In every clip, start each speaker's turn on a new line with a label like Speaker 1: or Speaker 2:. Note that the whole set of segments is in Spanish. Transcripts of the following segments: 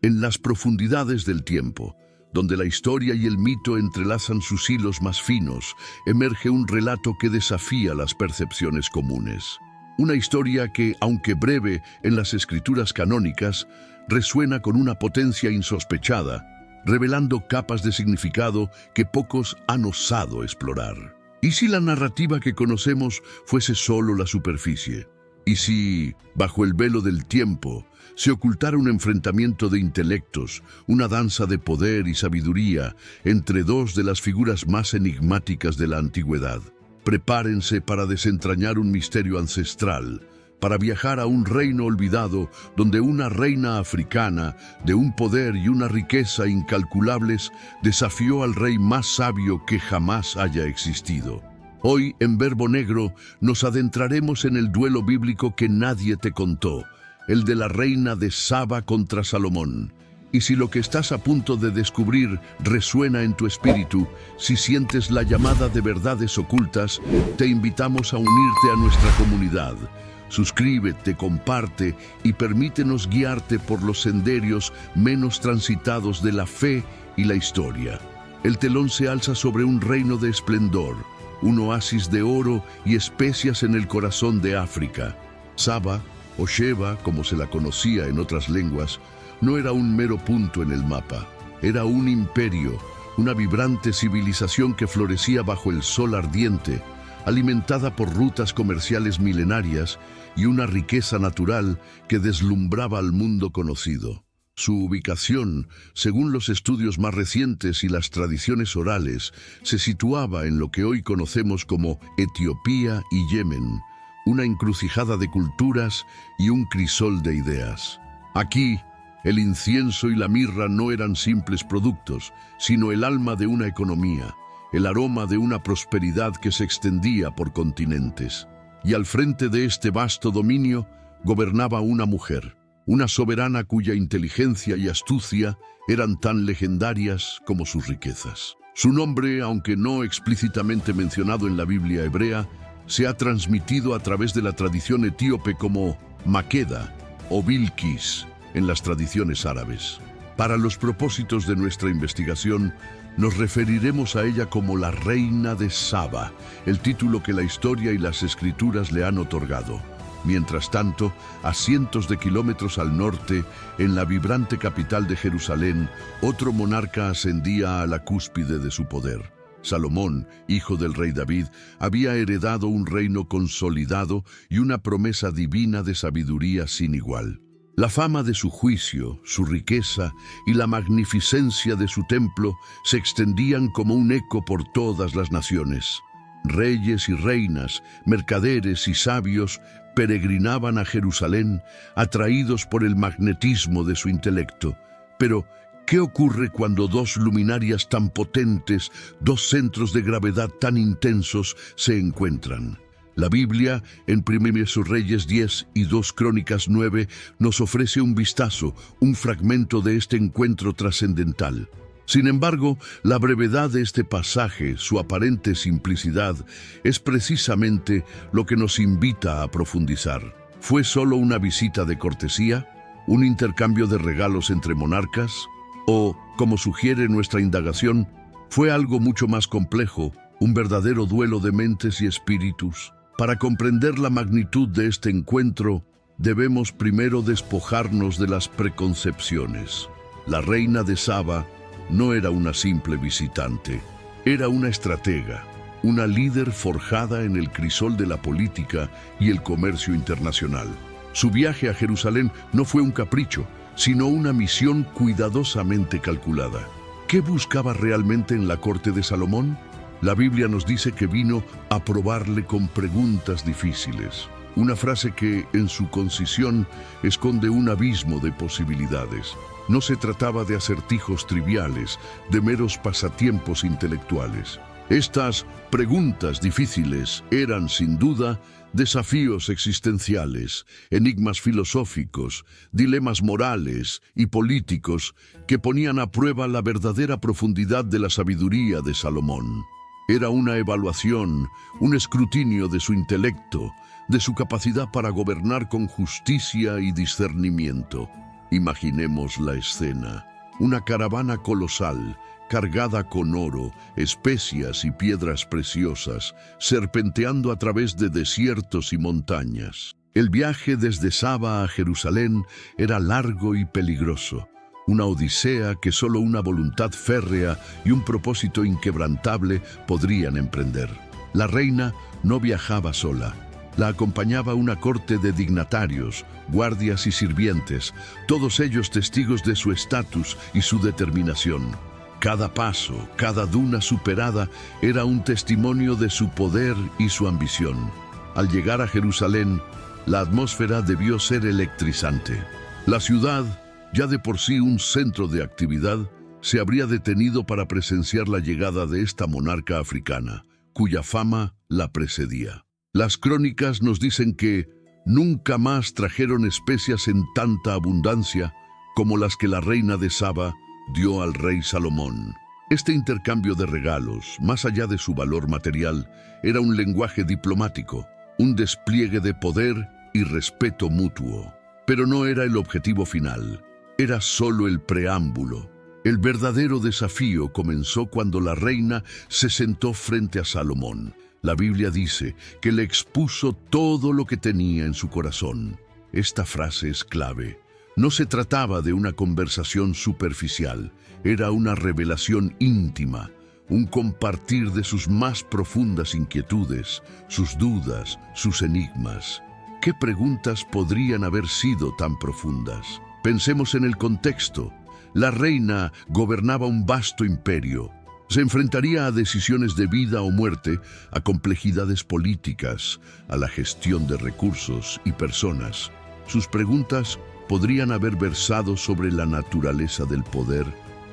Speaker 1: En las profundidades del tiempo, donde la historia y el mito entrelazan sus hilos más finos, emerge un relato que desafía las percepciones comunes. Una historia que, aunque breve en las escrituras canónicas, resuena con una potencia insospechada, revelando capas de significado que pocos han osado explorar. ¿Y si la narrativa que conocemos fuese solo la superficie? ¿Y si, bajo el velo del tiempo, se ocultara un enfrentamiento de intelectos, una danza de poder y sabiduría entre dos de las figuras más enigmáticas de la antigüedad? Prepárense para desentrañar un misterio ancestral, para viajar a un reino olvidado donde una reina africana, de un poder y una riqueza incalculables, desafió al rey más sabio que jamás haya existido. Hoy, en Verbo Negro, nos adentraremos en el duelo bíblico que nadie te contó, el de la reina de Saba contra Salomón. Y si lo que estás a punto de descubrir resuena en tu espíritu, si sientes la llamada de verdades ocultas, te invitamos a unirte a nuestra comunidad. Suscríbete, comparte y permítenos guiarte por los senderos menos transitados de la fe y la historia. El telón se alza sobre un reino de esplendor, un oasis de oro y especias en el corazón de África. Saba, o Sheba, como se la conocía en otras lenguas, no era un mero punto en el mapa. Era un imperio, una vibrante civilización que florecía bajo el sol ardiente, alimentada por rutas comerciales milenarias y una riqueza natural que deslumbraba al mundo conocido. Su ubicación, según los estudios más recientes y las tradiciones orales, se situaba en lo que hoy conocemos como Etiopía y Yemen, una encrucijada de culturas y un crisol de ideas. Aquí, el incienso y la mirra no eran simples productos, sino el alma de una economía, el aroma de una prosperidad que se extendía por continentes. Y al frente de este vasto dominio gobernaba una mujer, una soberana cuya inteligencia y astucia eran tan legendarias como sus riquezas. Su nombre, aunque no explícitamente mencionado en la Biblia hebrea, se ha transmitido a través de la tradición etíope como Maqueda o Bilquis en las tradiciones árabes. Para los propósitos de nuestra investigación, nos referiremos a ella como la Reina de Saba, el título que la historia y las escrituras le han otorgado. Mientras tanto, a cientos de kilómetros al norte, en la vibrante capital de Jerusalén, otro monarca ascendía a la cúspide de su poder. Salomón, hijo del rey David, había heredado un reino consolidado y una promesa divina de sabiduría sin igual. La fama de su juicio, su riqueza y la magnificencia de su templo se extendían como un eco por todas las naciones. Reyes y reinas, mercaderes y sabios peregrinaban a Jerusalén, atraídos por el magnetismo de su intelecto. Pero, ¿qué ocurre cuando dos luminarias tan potentes, dos centros de gravedad tan intensos, se encuentran? La Biblia, en 1 Reyes 10 y 2 Crónicas 9, nos ofrece un vistazo, un fragmento de este encuentro trascendental. Sin embargo, la brevedad de este pasaje, su aparente simplicidad, es precisamente lo que nos invita a profundizar. ¿Fue solo una visita de cortesía? ¿Un intercambio de regalos entre monarcas? ¿O, como sugiere nuestra indagación, fue algo mucho más complejo, un verdadero duelo de mentes y espíritus? Para comprender la magnitud de este encuentro, debemos primero despojarnos de las preconcepciones. La reina de Saba no era una simple visitante, era una estratega, una líder forjada en el crisol de la política y el comercio internacional. Su viaje a Jerusalén no fue un capricho, sino una misión cuidadosamente calculada. ¿Qué buscaba realmente en la corte de Salomón? La Biblia nos dice que vino a probarle con preguntas difíciles. Una frase que, en su concisión, esconde un abismo de posibilidades. No se trataba de acertijos triviales, de meros pasatiempos intelectuales. Estas preguntas difíciles eran, sin duda, desafíos existenciales, enigmas filosóficos, dilemas morales y políticos que ponían a prueba la verdadera profundidad de la sabiduría de Salomón. Era una evaluación, un escrutinio de su intelecto, de su capacidad para gobernar con justicia y discernimiento. Imaginemos la escena. Una caravana colosal, cargada con oro, especias y piedras preciosas, serpenteando a través de desiertos y montañas. El viaje desde Saba a Jerusalén era largo y peligroso, una odisea que solo una voluntad férrea y un propósito inquebrantable podrían emprender. La reina no viajaba sola. La acompañaba una corte de dignatarios, guardias y sirvientes, todos ellos testigos de su estatus y su determinación. Cada paso, cada duna superada era un testimonio de su poder y su ambición. Al llegar a Jerusalén, la atmósfera debió ser electrizante. La ciudad, ya de por sí un centro de actividad, se habría detenido para presenciar la llegada de esta monarca africana, cuya fama la precedía. Las crónicas nos dicen que nunca más trajeron especias en tanta abundancia como las que la reina de Saba dio al rey Salomón. Este intercambio de regalos, más allá de su valor material, era un lenguaje diplomático, un despliegue de poder y respeto mutuo. Pero no era el objetivo final, era solo el preámbulo. El verdadero desafío comenzó cuando la reina se sentó frente a Salomón. La Biblia dice que le expuso todo lo que tenía en su corazón. Esta frase es clave. No se trataba de una conversación superficial, era una revelación íntima, un compartir de sus más profundas inquietudes, sus dudas, sus enigmas. ¿Qué preguntas podrían haber sido tan profundas? Pensemos en el contexto. La reina gobernaba un vasto imperio. Se enfrentaría a decisiones de vida o muerte, a complejidades políticas, a la gestión de recursos y personas. Sus preguntas podrían haber versado sobre la naturaleza del poder,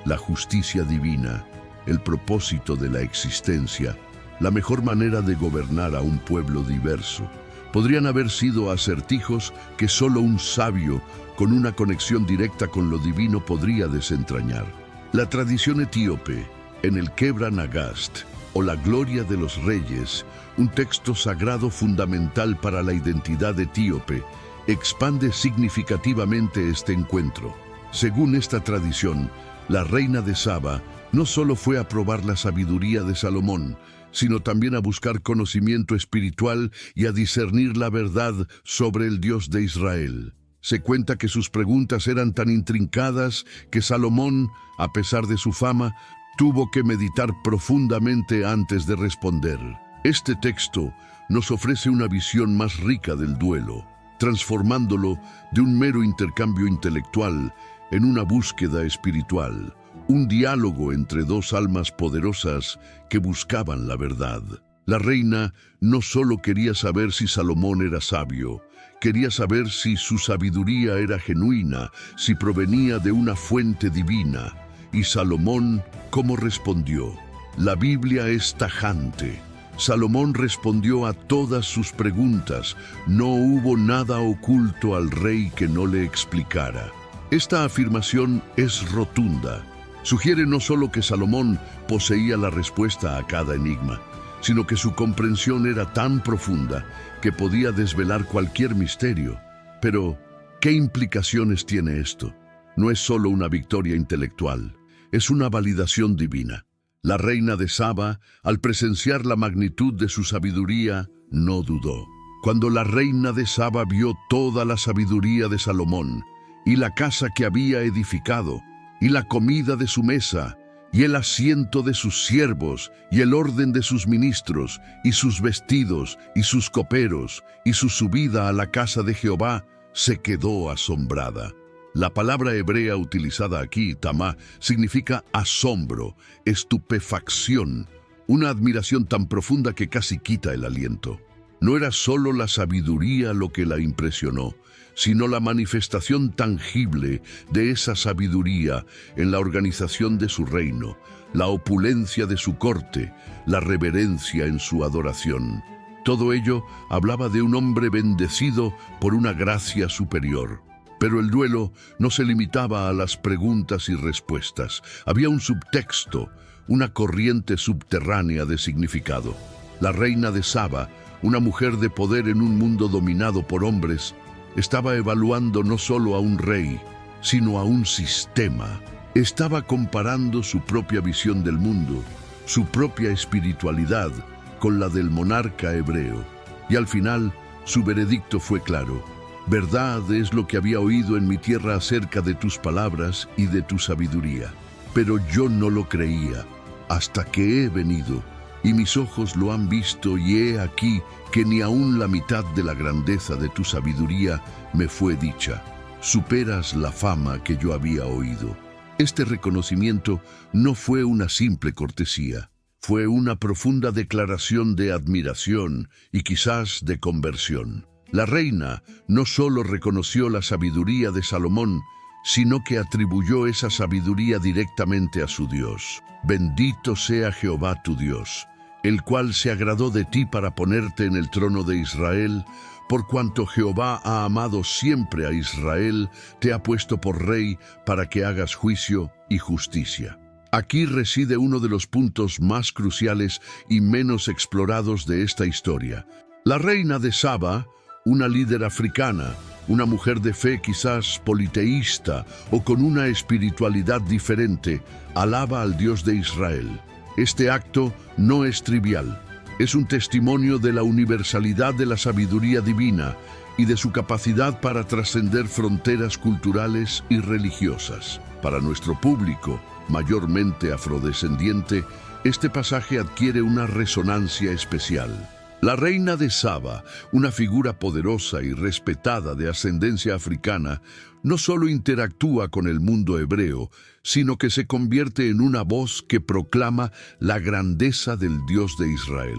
Speaker 1: la justicia divina, el propósito de la existencia, la mejor manera de gobernar a un pueblo diverso. Podrían haber sido acertijos que solo un sabio, con una conexión directa con lo divino, podría desentrañar. La tradición etíope, en el Kebra Nagast, o la Gloria de los Reyes, un texto sagrado fundamental para la identidad etíope, expande significativamente este encuentro. Según esta tradición, la reina de Saba no solo fue a probar la sabiduría de Salomón, sino también a buscar conocimiento espiritual y a discernir la verdad sobre el Dios de Israel. Se cuenta que sus preguntas eran tan intrincadas que Salomón, a pesar de su fama, tuvo que meditar profundamente antes de responder. Este texto nos ofrece una visión más rica del duelo, transformándolo de un mero intercambio intelectual en una búsqueda espiritual, un diálogo entre dos almas poderosas que buscaban la verdad. La reina no solo quería saber si Salomón era sabio, quería saber si su sabiduría era genuina, si provenía de una fuente divina. ¿Y Salomón cómo respondió? La Biblia es tajante. Salomón respondió a todas sus preguntas. No hubo nada oculto al rey que no le explicara. Esta afirmación es rotunda. Sugiere no solo que Salomón poseía la respuesta a cada enigma, sino que su comprensión era tan profunda que podía desvelar cualquier misterio. Pero, ¿qué implicaciones tiene esto? No es solo una victoria intelectual, es una validación divina. La reina de Saba, al presenciar la magnitud de su sabiduría, no dudó. Cuando la reina de Saba vio toda la sabiduría de Salomón, y la casa que había edificado, y la comida de su mesa, y el asiento de sus siervos, y el orden de sus ministros, y sus vestidos, y sus coperos, y su subida a la casa de Jehová, se quedó asombrada. La palabra hebrea utilizada aquí, tamá, significa asombro, estupefacción, una admiración tan profunda que casi quita el aliento. No era solo la sabiduría lo que la impresionó, sino la manifestación tangible de esa sabiduría en la organización de su reino, la opulencia de su corte, la reverencia en su adoración. Todo ello hablaba de un hombre bendecido por una gracia superior. Pero el duelo no se limitaba a las preguntas y respuestas. Había un subtexto, una corriente subterránea de significado. La reina de Saba, una mujer de poder en un mundo dominado por hombres, estaba evaluando no solo a un rey, sino a un sistema. Estaba comparando su propia visión del mundo, su propia espiritualidad, con la del monarca hebreo. Y al final, su veredicto fue claro: verdad es lo que había oído en mi tierra acerca de tus palabras y de tu sabiduría. Pero yo no lo creía, hasta que he venido, y mis ojos lo han visto, y he aquí que ni aun la mitad de la grandeza de tu sabiduría me fue dicha. Superas la fama que yo había oído. Este reconocimiento no fue una simple cortesía, fue una profunda declaración de admiración y quizás de conversión. La reina no solo reconoció la sabiduría de Salomón, sino que atribuyó esa sabiduría directamente a su Dios. Bendito sea Jehová tu Dios, el cual se agradó de ti para ponerte en el trono de Israel, por cuanto Jehová ha amado siempre a Israel, te ha puesto por rey para que hagas juicio y justicia. Aquí reside uno de los puntos más cruciales y menos explorados de esta historia. La reina de Saba, una líder africana, una mujer de fe quizás politeísta o con una espiritualidad diferente, alaba al Dios de Israel. Este acto no es trivial. Es un testimonio de la universalidad de la sabiduría divina y de su capacidad para trascender fronteras culturales y religiosas. Para nuestro público, mayormente afrodescendiente, este pasaje adquiere una resonancia especial. La reina de Saba, una figura poderosa y respetada de ascendencia africana, no solo interactúa con el mundo hebreo, sino que se convierte en una voz que proclama la grandeza del Dios de Israel.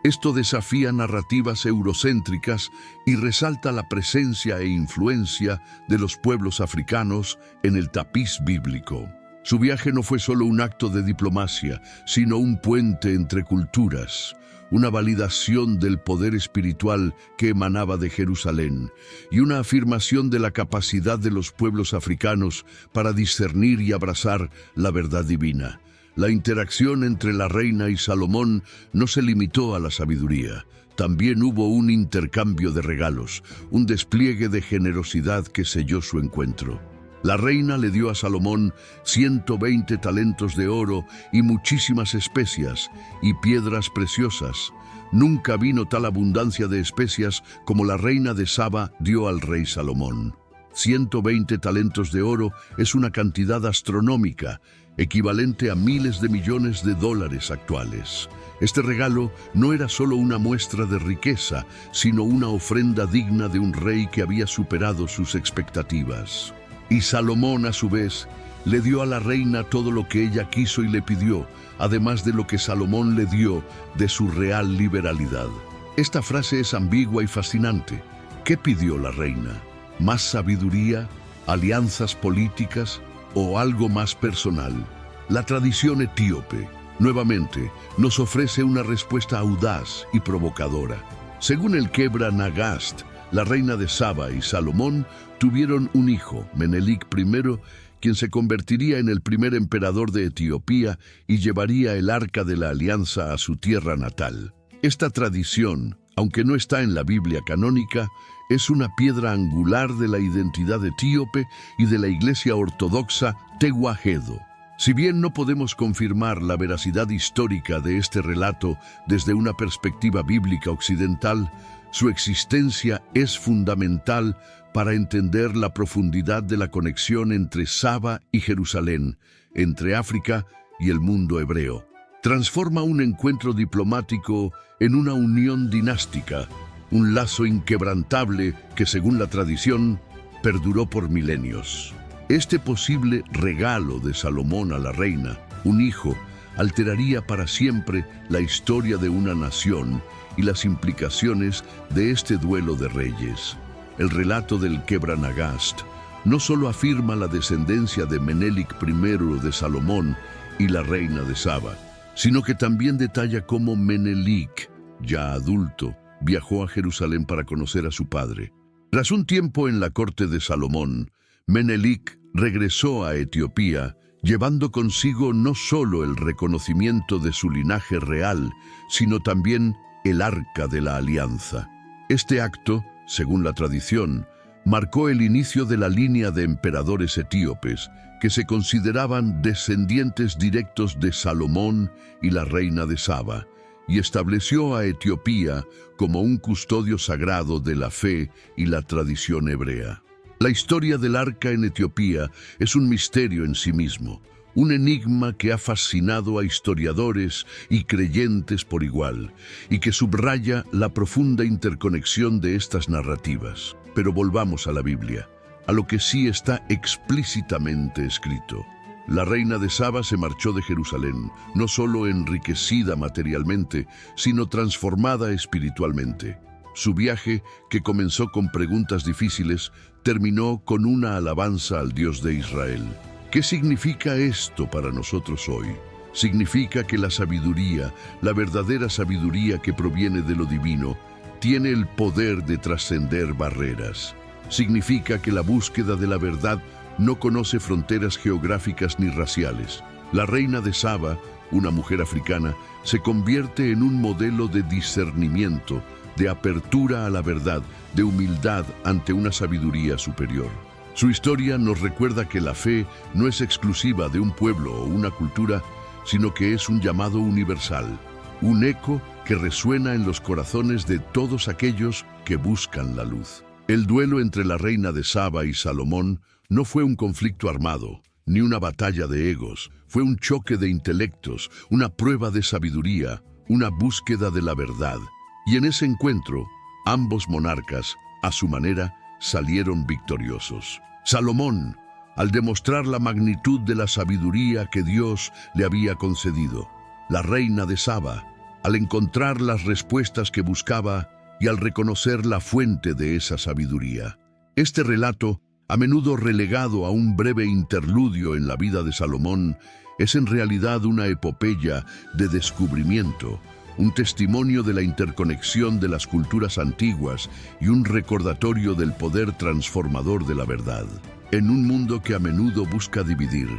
Speaker 1: Esto desafía narrativas eurocéntricas y resalta la presencia e influencia de los pueblos africanos en el tapiz bíblico. Su viaje no fue solo un acto de diplomacia, sino un puente entre culturas, una validación del poder espiritual que emanaba de Jerusalén y una afirmación de la capacidad de los pueblos africanos para discernir y abrazar la verdad divina. La interacción entre la reina y Salomón no se limitó a la sabiduría. También hubo un intercambio de regalos, un despliegue de generosidad que selló su encuentro. La reina le dio a Salomón 120 talentos de oro y muchísimas especias y piedras preciosas. Nunca vino tal abundancia de especias como la reina de Saba dio al rey Salomón. 120 talentos de oro es una cantidad astronómica, equivalente a miles de millones de dólares actuales. Este regalo no era solo una muestra de riqueza, sino una ofrenda digna de un rey que había superado sus expectativas. Y Salomón, a su vez, le dio a la reina todo lo que ella quiso y le pidió, además de lo que Salomón le dio de su real liberalidad. Esta frase es ambigua y fascinante. ¿Qué pidió la reina? ¿Más sabiduría, alianzas políticas o algo más personal? La tradición etíope, nuevamente, nos ofrece una respuesta audaz y provocadora. Según el Kebra Nagast, la reina de Saba y Salomón tuvieron un hijo, Menelik I, quien se convertiría en el primer emperador de Etiopía y llevaría el arca de la alianza a su tierra natal. Esta tradición, aunque no está en la Biblia canónica, es una piedra angular de la identidad etíope y de la Iglesia Ortodoxa Tewahedo. Si bien no podemos confirmar la veracidad histórica de este relato desde una perspectiva bíblica occidental, su existencia es fundamental para entender la profundidad de la conexión entre Saba y Jerusalén, entre África y el mundo hebreo. Transforma un encuentro diplomático en una unión dinástica, un lazo inquebrantable que, según la tradición, perduró por milenios. Este posible regalo de Salomón a la reina, un hijo, alteraría para siempre la historia de una nación y las implicaciones de este duelo de reyes. El relato del Kebra Nagast no solo afirma la descendencia de Menelik I de Salomón y la reina de Saba, sino que también detalla cómo Menelik, ya adulto, viajó a Jerusalén para conocer a su padre. Tras un tiempo en la corte de Salomón, Menelik regresó a Etiopía, llevando consigo no solo el reconocimiento de su linaje real, sino también el Arca de la Alianza. Este acto, según la tradición, marcó el inicio de la línea de emperadores etíopes que se consideraban descendientes directos de Salomón y la reina de Saba, y estableció a Etiopía como un custodio sagrado de la fe y la tradición hebrea. La historia del arca en Etiopía es un misterio en sí mismo, un enigma que ha fascinado a historiadores y creyentes por igual, y que subraya la profunda interconexión de estas narrativas. Pero volvamos a la Biblia, a lo que sí está explícitamente escrito. La reina de Saba se marchó de Jerusalén, no solo enriquecida materialmente, sino transformada espiritualmente. Su viaje, que comenzó con preguntas difíciles, terminó con una alabanza al Dios de Israel. ¿Qué significa esto para nosotros hoy? Significa que la sabiduría, la verdadera sabiduría que proviene de lo divino, tiene el poder de trascender barreras. Significa que la búsqueda de la verdad no conoce fronteras geográficas ni raciales. La reina de Saba, una mujer africana, se convierte en un modelo de discernimiento, de apertura a la verdad, de humildad ante una sabiduría superior. Su historia nos recuerda que la fe no es exclusiva de un pueblo o una cultura, sino que es un llamado universal, un eco que resuena en los corazones de todos aquellos que buscan la luz. El duelo entre la reina de Saba y Salomón no fue un conflicto armado, ni una batalla de egos, fue un choque de intelectos, una prueba de sabiduría, una búsqueda de la verdad. Y en ese encuentro, ambos monarcas, a su manera, salieron victoriosos. Salomón, al demostrar la magnitud de la sabiduría que Dios le había concedido. La reina de Saba, al encontrar las respuestas que buscaba y al reconocer la fuente de esa sabiduría. Este relato, a menudo relegado a un breve interludio en la vida de Salomón, es en realidad una epopeya de descubrimiento, un testimonio de la interconexión de las culturas antiguas y un recordatorio del poder transformador de la verdad. En un mundo que a menudo busca dividir,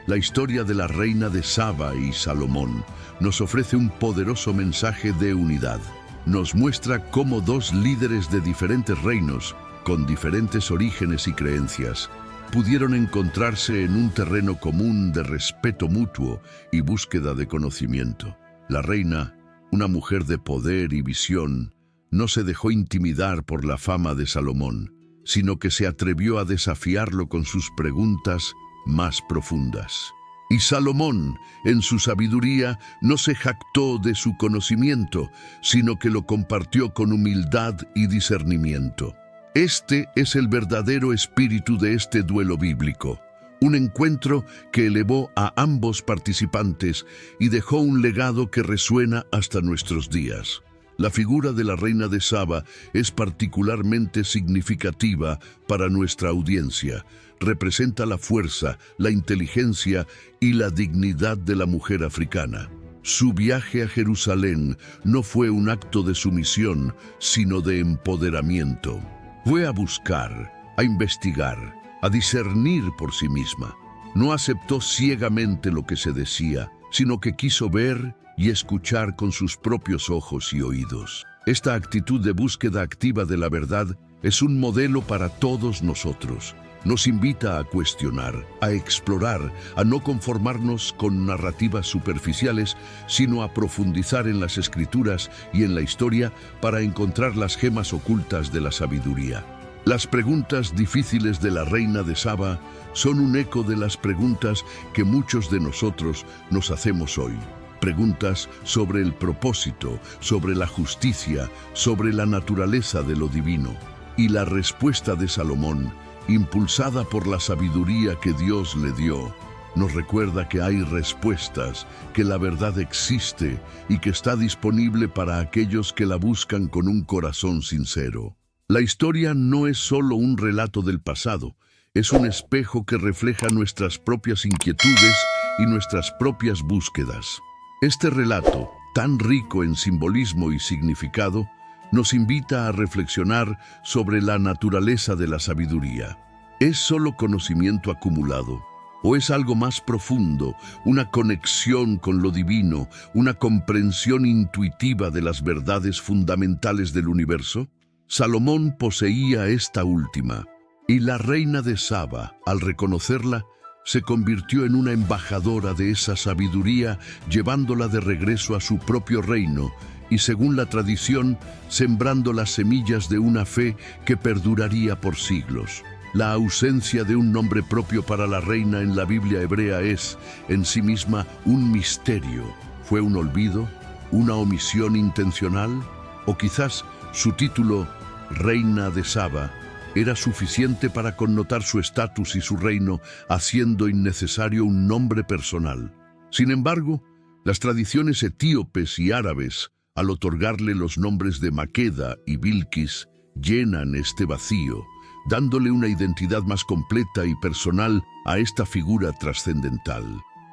Speaker 1: la historia de la reina de Saba y Salomón nos ofrece un poderoso mensaje de unidad. Nos muestra cómo dos líderes de diferentes reinos, con diferentes orígenes y creencias, pudieron encontrarse en un terreno común de respeto mutuo y búsqueda de conocimiento. La reina, una mujer de poder y visión, no se dejó intimidar por la fama de Salomón, sino que se atrevió a desafiarlo con sus preguntas más profundas. Y Salomón, en su sabiduría, no se jactó de su conocimiento, sino que lo compartió con humildad y discernimiento. Este es el verdadero espíritu de este duelo bíblico. Un encuentro que elevó a ambos participantes y dejó un legado que resuena hasta nuestros días. La figura de la reina de Saba es particularmente significativa para nuestra audiencia. Representa la fuerza, la inteligencia y la dignidad de la mujer africana. Su viaje a Jerusalén no fue un acto de sumisión, sino de empoderamiento. Fue a buscar, a investigar, a discernir por sí misma. No aceptó ciegamente lo que se decía, sino que quiso ver y escuchar con sus propios ojos y oídos. Esta actitud de búsqueda activa de la verdad es un modelo para todos nosotros. Nos invita a cuestionar, a explorar, a no conformarnos con narrativas superficiales, sino a profundizar en las escrituras y en la historia para encontrar las gemas ocultas de la sabiduría. Las preguntas difíciles de la reina de Saba son un eco de las preguntas que muchos de nosotros nos hacemos hoy. Preguntas sobre el propósito, sobre la justicia, sobre la naturaleza de lo divino. Y la respuesta de Salomón, impulsada por la sabiduría que Dios le dio, nos recuerda que hay respuestas, que la verdad existe y que está disponible para aquellos que la buscan con un corazón sincero. La historia no es solo un relato del pasado, es un espejo que refleja nuestras propias inquietudes y nuestras propias búsquedas. Este relato, tan rico en simbolismo y significado, nos invita a reflexionar sobre la naturaleza de la sabiduría. ¿Es solo conocimiento acumulado? ¿O es algo más profundo, una conexión con lo divino, una comprensión intuitiva de las verdades fundamentales del universo? Salomón poseía esta última, Y la reina de Saba, al reconocerla, se convirtió en una embajadora de esa sabiduría, llevándola de regreso a su propio reino y, según la tradición, sembrando las semillas de una fe que perduraría por siglos. La ausencia de un nombre propio para la reina en la Biblia hebrea es, en sí misma, un misterio. ¿Fue un olvido? ¿Una omisión intencional? ¿O quizás su título, Reina de Saba, era suficiente para connotar su estatus y su reino, haciendo innecesario un nombre personal? Sin embargo, las tradiciones etíopes y árabes, al otorgarle los nombres de Maqueda y Bilquis, llenan este vacío, dándole una identidad más completa y personal a esta figura trascendental.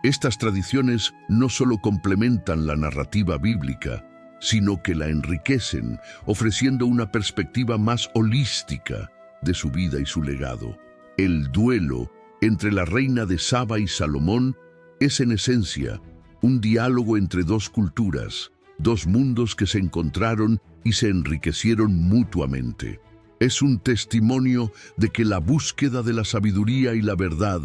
Speaker 1: Estas tradiciones no solo complementan la narrativa bíblica, sino que la enriquecen, ofreciendo una perspectiva más holística de su vida y su legado. El duelo entre la reina de Saba y Salomón es en esencia un diálogo entre dos culturas, dos mundos que se encontraron y se enriquecieron mutuamente. Es un testimonio de que la búsqueda de la sabiduría y la verdad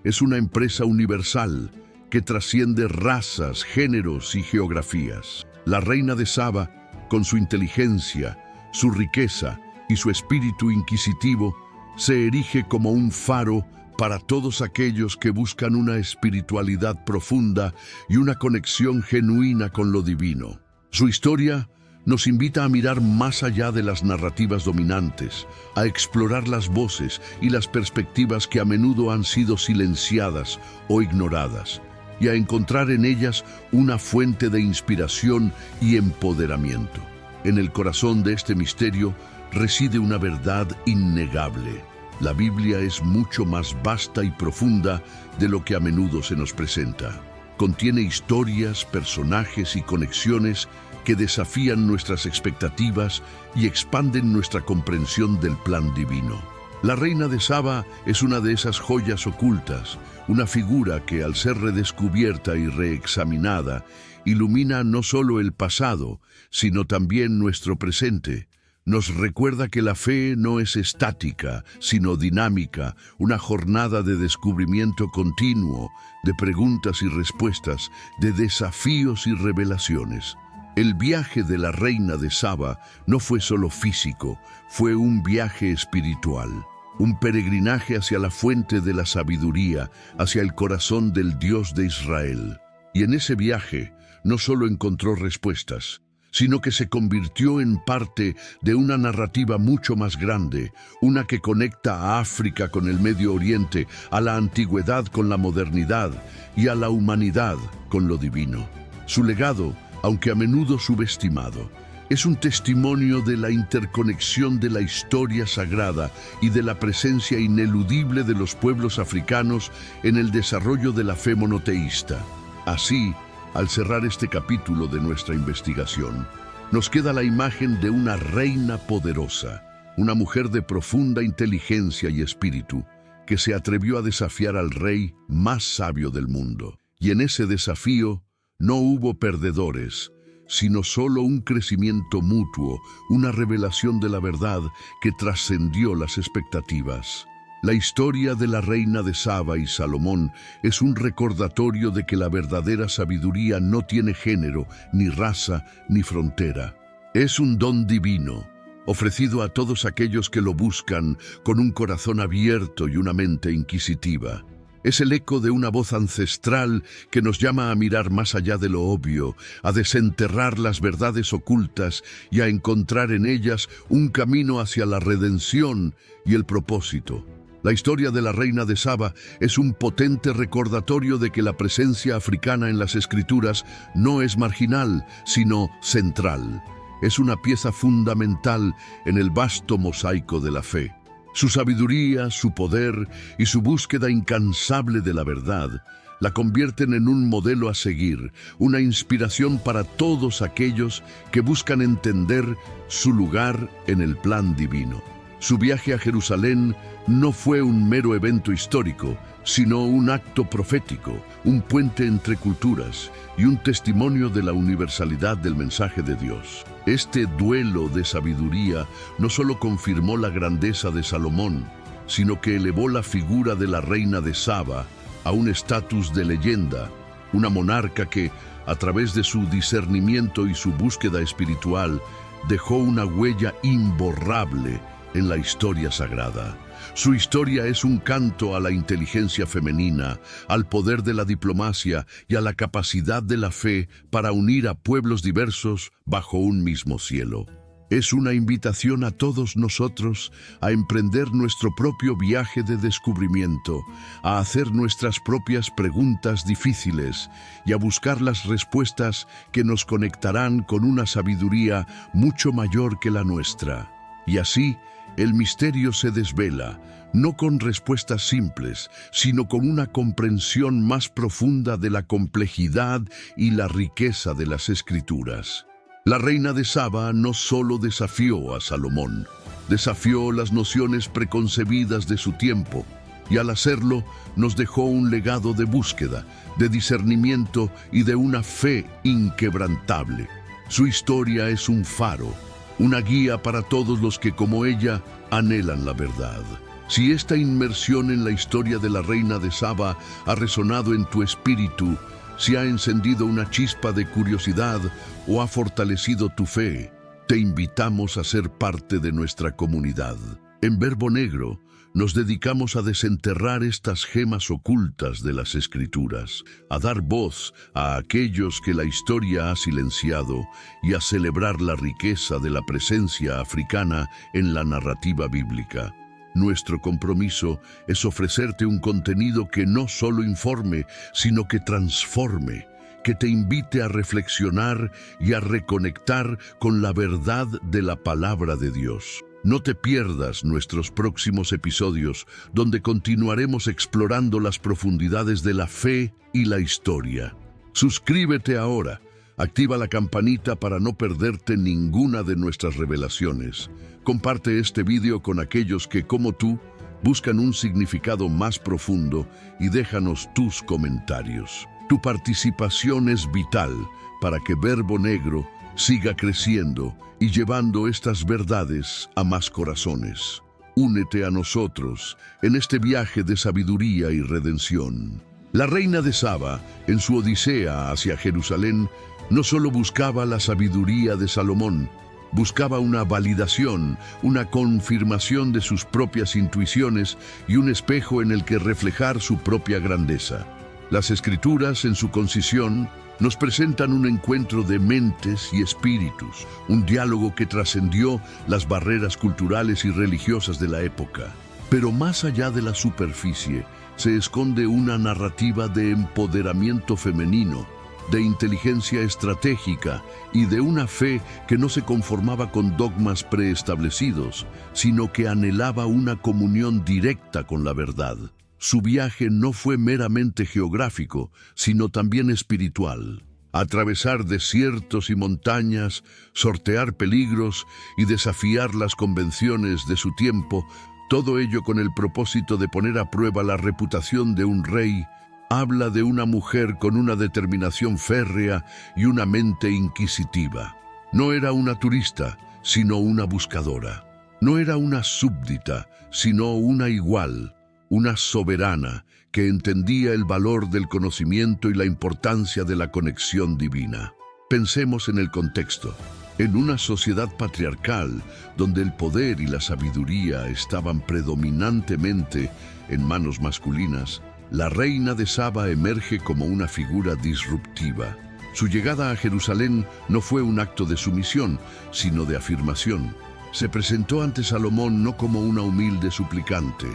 Speaker 1: es una empresa universal que trasciende razas, géneros y geografías. La reina de Saba, con su inteligencia, su riqueza y su espíritu inquisitivo, se erige como un faro para todos aquellos que buscan una espiritualidad profunda y una conexión genuina con lo divino. Su historia nos invita a mirar más allá de las narrativas dominantes, a explorar las voces y las perspectivas que a menudo han sido silenciadas o ignoradas, y a encontrar en ellas una fuente de inspiración y empoderamiento. En el corazón de este misterio reside una verdad innegable. La Biblia es mucho más vasta y profunda de lo que a menudo se nos presenta. Contiene historias, personajes y conexiones que desafían nuestras expectativas y expanden nuestra comprensión del plan divino. La reina de Saba es una de esas joyas ocultas, una figura que, al ser redescubierta y reexaminada, ilumina no solo el pasado, sino también nuestro presente. Nos recuerda que la fe no es estática, sino dinámica, una jornada de descubrimiento continuo, de preguntas y respuestas, de desafíos y revelaciones. El viaje de la reina de Saba no fue solo físico, fue un viaje espiritual, un peregrinaje hacia la fuente de la sabiduría, hacia el corazón del Dios de Israel. Y en ese viaje no solo encontró respuestas, sino que se convirtió en parte de una narrativa mucho más grande, una que conecta a África con el Medio Oriente, a la antigüedad con la modernidad y a la humanidad con lo divino. Su legado, aunque a menudo subestimado, es un testimonio de la interconexión de la historia sagrada y de la presencia ineludible de los pueblos africanos en el desarrollo de la fe monoteísta. Así, al cerrar este capítulo de nuestra investigación, nos queda la imagen de una reina poderosa, una mujer de profunda inteligencia y espíritu, que se atrevió a desafiar al rey más sabio del mundo. Y en ese desafío no hubo perdedores, sino solo un crecimiento mutuo, una revelación de la verdad que trascendió las expectativas. La historia de la reina de Saba y Salomón es un recordatorio de que la verdadera sabiduría no tiene género, ni raza, ni frontera. Es un don divino, ofrecido a todos aquellos que lo buscan con un corazón abierto y una mente inquisitiva. Es el eco de una voz ancestral que nos llama a mirar más allá de lo obvio, a desenterrar las verdades ocultas y a encontrar en ellas un camino hacia la redención y el propósito. La historia de la reina de Saba es un potente recordatorio de que la presencia africana en las escrituras no es marginal, sino central. Es una pieza fundamental en el vasto mosaico de la fe. Su sabiduría, su poder y su búsqueda incansable de la verdad la convierten en un modelo a seguir, una inspiración para todos aquellos que buscan entender su lugar en el plan divino. Su viaje a Jerusalén no fue un mero evento histórico, sino un acto profético, un puente entre culturas y un testimonio de la universalidad del mensaje de Dios. Este duelo de sabiduría no solo confirmó la grandeza de Salomón, sino que elevó la figura de la reina de Saba a un estatus de leyenda, una monarca que, a través de su discernimiento y su búsqueda espiritual, dejó una huella imborrable en la historia sagrada. Su historia es un canto a la inteligencia femenina, al poder de la diplomacia y a la capacidad de la fe para unir a pueblos diversos bajo un mismo cielo. Es una invitación a todos nosotros a emprender nuestro propio viaje de descubrimiento, a hacer nuestras propias preguntas difíciles y a buscar las respuestas que nos conectarán con una sabiduría mucho mayor que la nuestra. Y así, el misterio se desvela, no con respuestas simples, sino con una comprensión más profunda de la complejidad y la riqueza de las Escrituras. La reina de Saba no solo desafió a Salomón, desafió las nociones preconcebidas de su tiempo, y al hacerlo nos dejó un legado de búsqueda, de discernimiento y de una fe inquebrantable. Su historia es un faro, una guía para todos los que, como ella, anhelan la verdad. Si esta inmersión en la historia de la reina de Saba ha resonado en tu espíritu, si ha encendido una chispa de curiosidad o ha fortalecido tu fe, te invitamos a ser parte de nuestra comunidad. En Verbo Negro, nos dedicamos a desenterrar estas gemas ocultas de las Escrituras, a dar voz a aquellos que la historia ha silenciado y a celebrar la riqueza de la presencia africana en la narrativa bíblica. Nuestro compromiso es ofrecerte un contenido que no solo informe, sino que transforme, que te invite a reflexionar y a reconectar con la verdad de la palabra de Dios. No te pierdas nuestros próximos episodios, donde continuaremos explorando las profundidades de la fe y la historia. Suscríbete ahora, activa la campanita para no perderte ninguna de nuestras revelaciones. Comparte este video con aquellos que, como tú, buscan un significado más profundo y déjanos tus comentarios. Tu participación es vital para que Verbo Negro siga creciendo y llevando estas verdades a más corazones. Únete a nosotros en este viaje de sabiduría y redención. La reina de Saba, en su odisea hacia Jerusalén, no solo buscaba la sabiduría de Salomón, buscaba una validación, una confirmación de sus propias intuiciones y un espejo en el que reflejar su propia grandeza. Las Escrituras, en su concisión, nos presentan un encuentro de mentes y espíritus, un diálogo que trascendió las barreras culturales y religiosas de la época. Pero más allá de la superficie, se esconde una narrativa de empoderamiento femenino, de inteligencia estratégica y de una fe que no se conformaba con dogmas preestablecidos, sino que anhelaba una comunión directa con la verdad. Su viaje no fue meramente geográfico, sino también espiritual. Atravesar desiertos y montañas, sortear peligros y desafiar las convenciones de su tiempo, todo ello con el propósito de poner a prueba la reputación de un rey, habla de una mujer con una determinación férrea y una mente inquisitiva. No era una turista, sino una buscadora. No era una súbdita, sino una igual, una soberana que entendía el valor del conocimiento y la importancia de la conexión divina. Pensemos en el contexto. En una sociedad patriarcal, donde el poder y la sabiduría estaban predominantemente en manos masculinas, la reina de Saba emerge como una figura disruptiva. Su llegada a Jerusalén no fue un acto de sumisión, sino de afirmación. Se presentó ante Salomón no como una humilde suplicante,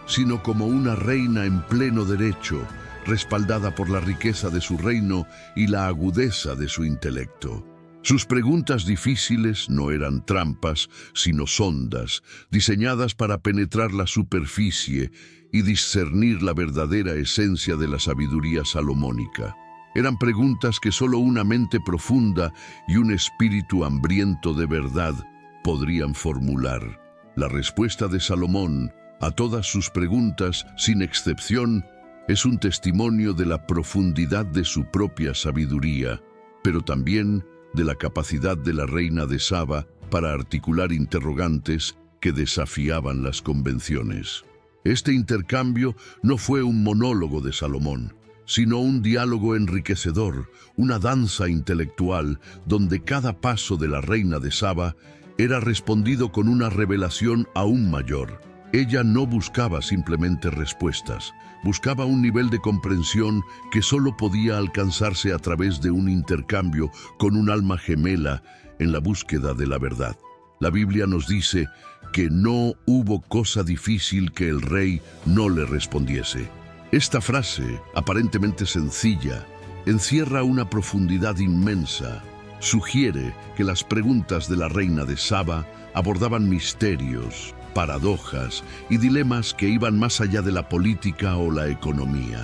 Speaker 1: sino como una reina en pleno derecho, respaldada por la riqueza de su reino y la agudeza de su intelecto. Sus preguntas difíciles no eran trampas, sino sondas, diseñadas para penetrar la superficie y discernir la verdadera esencia de la sabiduría salomónica. Eran preguntas que solo una mente profunda y un espíritu hambriento de verdad podrían formular. La respuesta de Salomón a todas sus preguntas, sin excepción, es un testimonio de la profundidad de su propia sabiduría, pero también de la capacidad de la reina de Saba para articular interrogantes que desafiaban las convenciones. Este intercambio no fue un monólogo de Salomón, sino un diálogo enriquecedor, una danza intelectual donde cada paso de la reina de Saba era respondido con una revelación aún mayor. Ella no buscaba simplemente respuestas, buscaba un nivel de comprensión que solo podía alcanzarse a través de un intercambio con un alma gemela en la búsqueda de la verdad. La Biblia nos dice que no hubo cosa difícil que el rey no le respondiese. Esta frase, aparentemente sencilla, encierra una profundidad inmensa. Sugiere que las preguntas de la reina de Saba abordaban misterios, paradojas y dilemas que iban más allá de la política o la economía.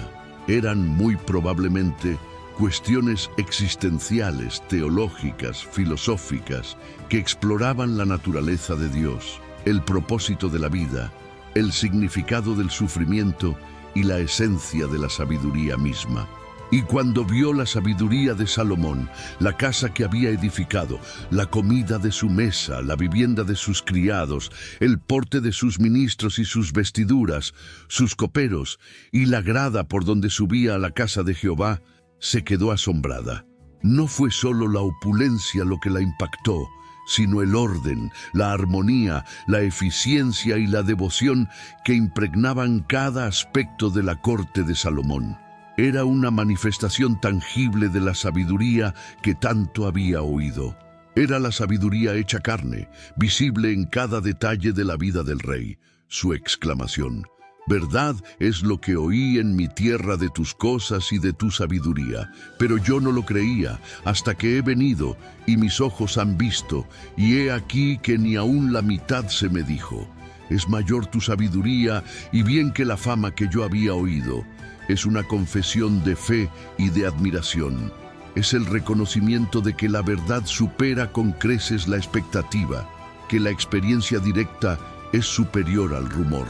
Speaker 1: Eran muy probablemente cuestiones existenciales, teológicas, filosóficas, que exploraban la naturaleza de Dios, el propósito de la vida, el significado del sufrimiento y la esencia de la sabiduría misma. Y cuando vio la sabiduría de Salomón, la casa que había edificado, la comida de su mesa, la vivienda de sus criados, el porte de sus ministros y sus vestiduras, sus coperos, y la grada por donde subía a la casa de Jehová, se quedó asombrada. No fue solo la opulencia lo que la impactó, sino el orden, la armonía, la eficiencia y la devoción que impregnaban cada aspecto de la corte de Salomón. Era una manifestación tangible de la sabiduría que tanto había oído. Era la sabiduría hecha carne, visible en cada detalle de la vida del rey. Su exclamación: «Verdad es lo que oí en mi tierra de tus cosas y de tu sabiduría, pero yo no lo creía hasta que he venido y mis ojos han visto, y he aquí que ni aún la mitad se me dijo. Es mayor tu sabiduría y bien que la fama que yo había oído». Es una confesión de fe y de admiración. Es el reconocimiento de que la verdad supera con creces la expectativa, que la experiencia directa es superior al rumor.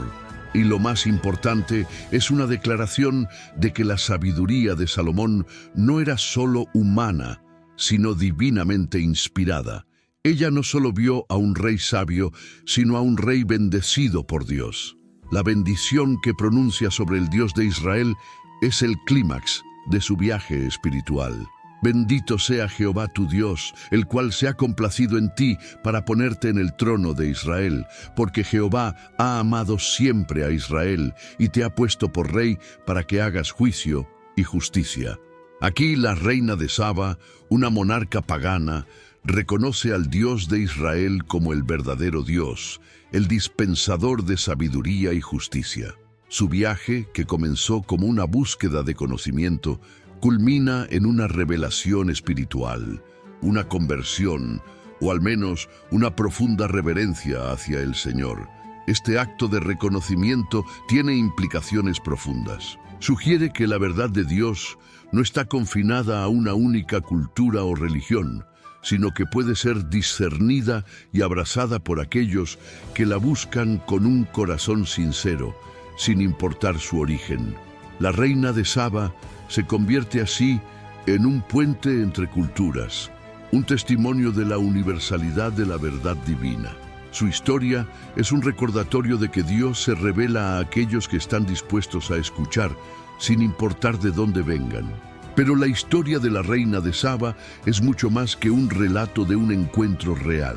Speaker 1: Y lo más importante, es una declaración de que la sabiduría de Salomón no era solo humana, sino divinamente inspirada. Ella no solo vio a un rey sabio, sino a un rey bendecido por Dios. La bendición que pronuncia sobre el Dios de Israel es el clímax de su viaje espiritual. Bendito sea Jehová tu Dios, el cual se ha complacido en ti para ponerte en el trono de Israel, porque Jehová ha amado siempre a Israel y te ha puesto por rey para que hagas juicio y justicia. Aquí la reina de Saba, una monarca pagana, reconoce al Dios de Israel como el verdadero Dios, el dispensador de sabiduría y justicia. Su viaje, que comenzó como una búsqueda de conocimiento, culmina en una revelación espiritual, una conversión, o al menos una profunda reverencia hacia el Señor. Este acto de reconocimiento tiene implicaciones profundas. Sugiere que la verdad de Dios no está confinada a una única cultura o religión, sino que puede ser discernida y abrazada por aquellos que la buscan con un corazón sincero, sin importar su origen. La reina de Saba se convierte así en un puente entre culturas, un testimonio de la universalidad de la verdad divina. Su historia es un recordatorio de que Dios se revela a aquellos que están dispuestos a escuchar, sin importar de dónde vengan. Pero la historia de la reina de Saba es mucho más que un relato de un encuentro real.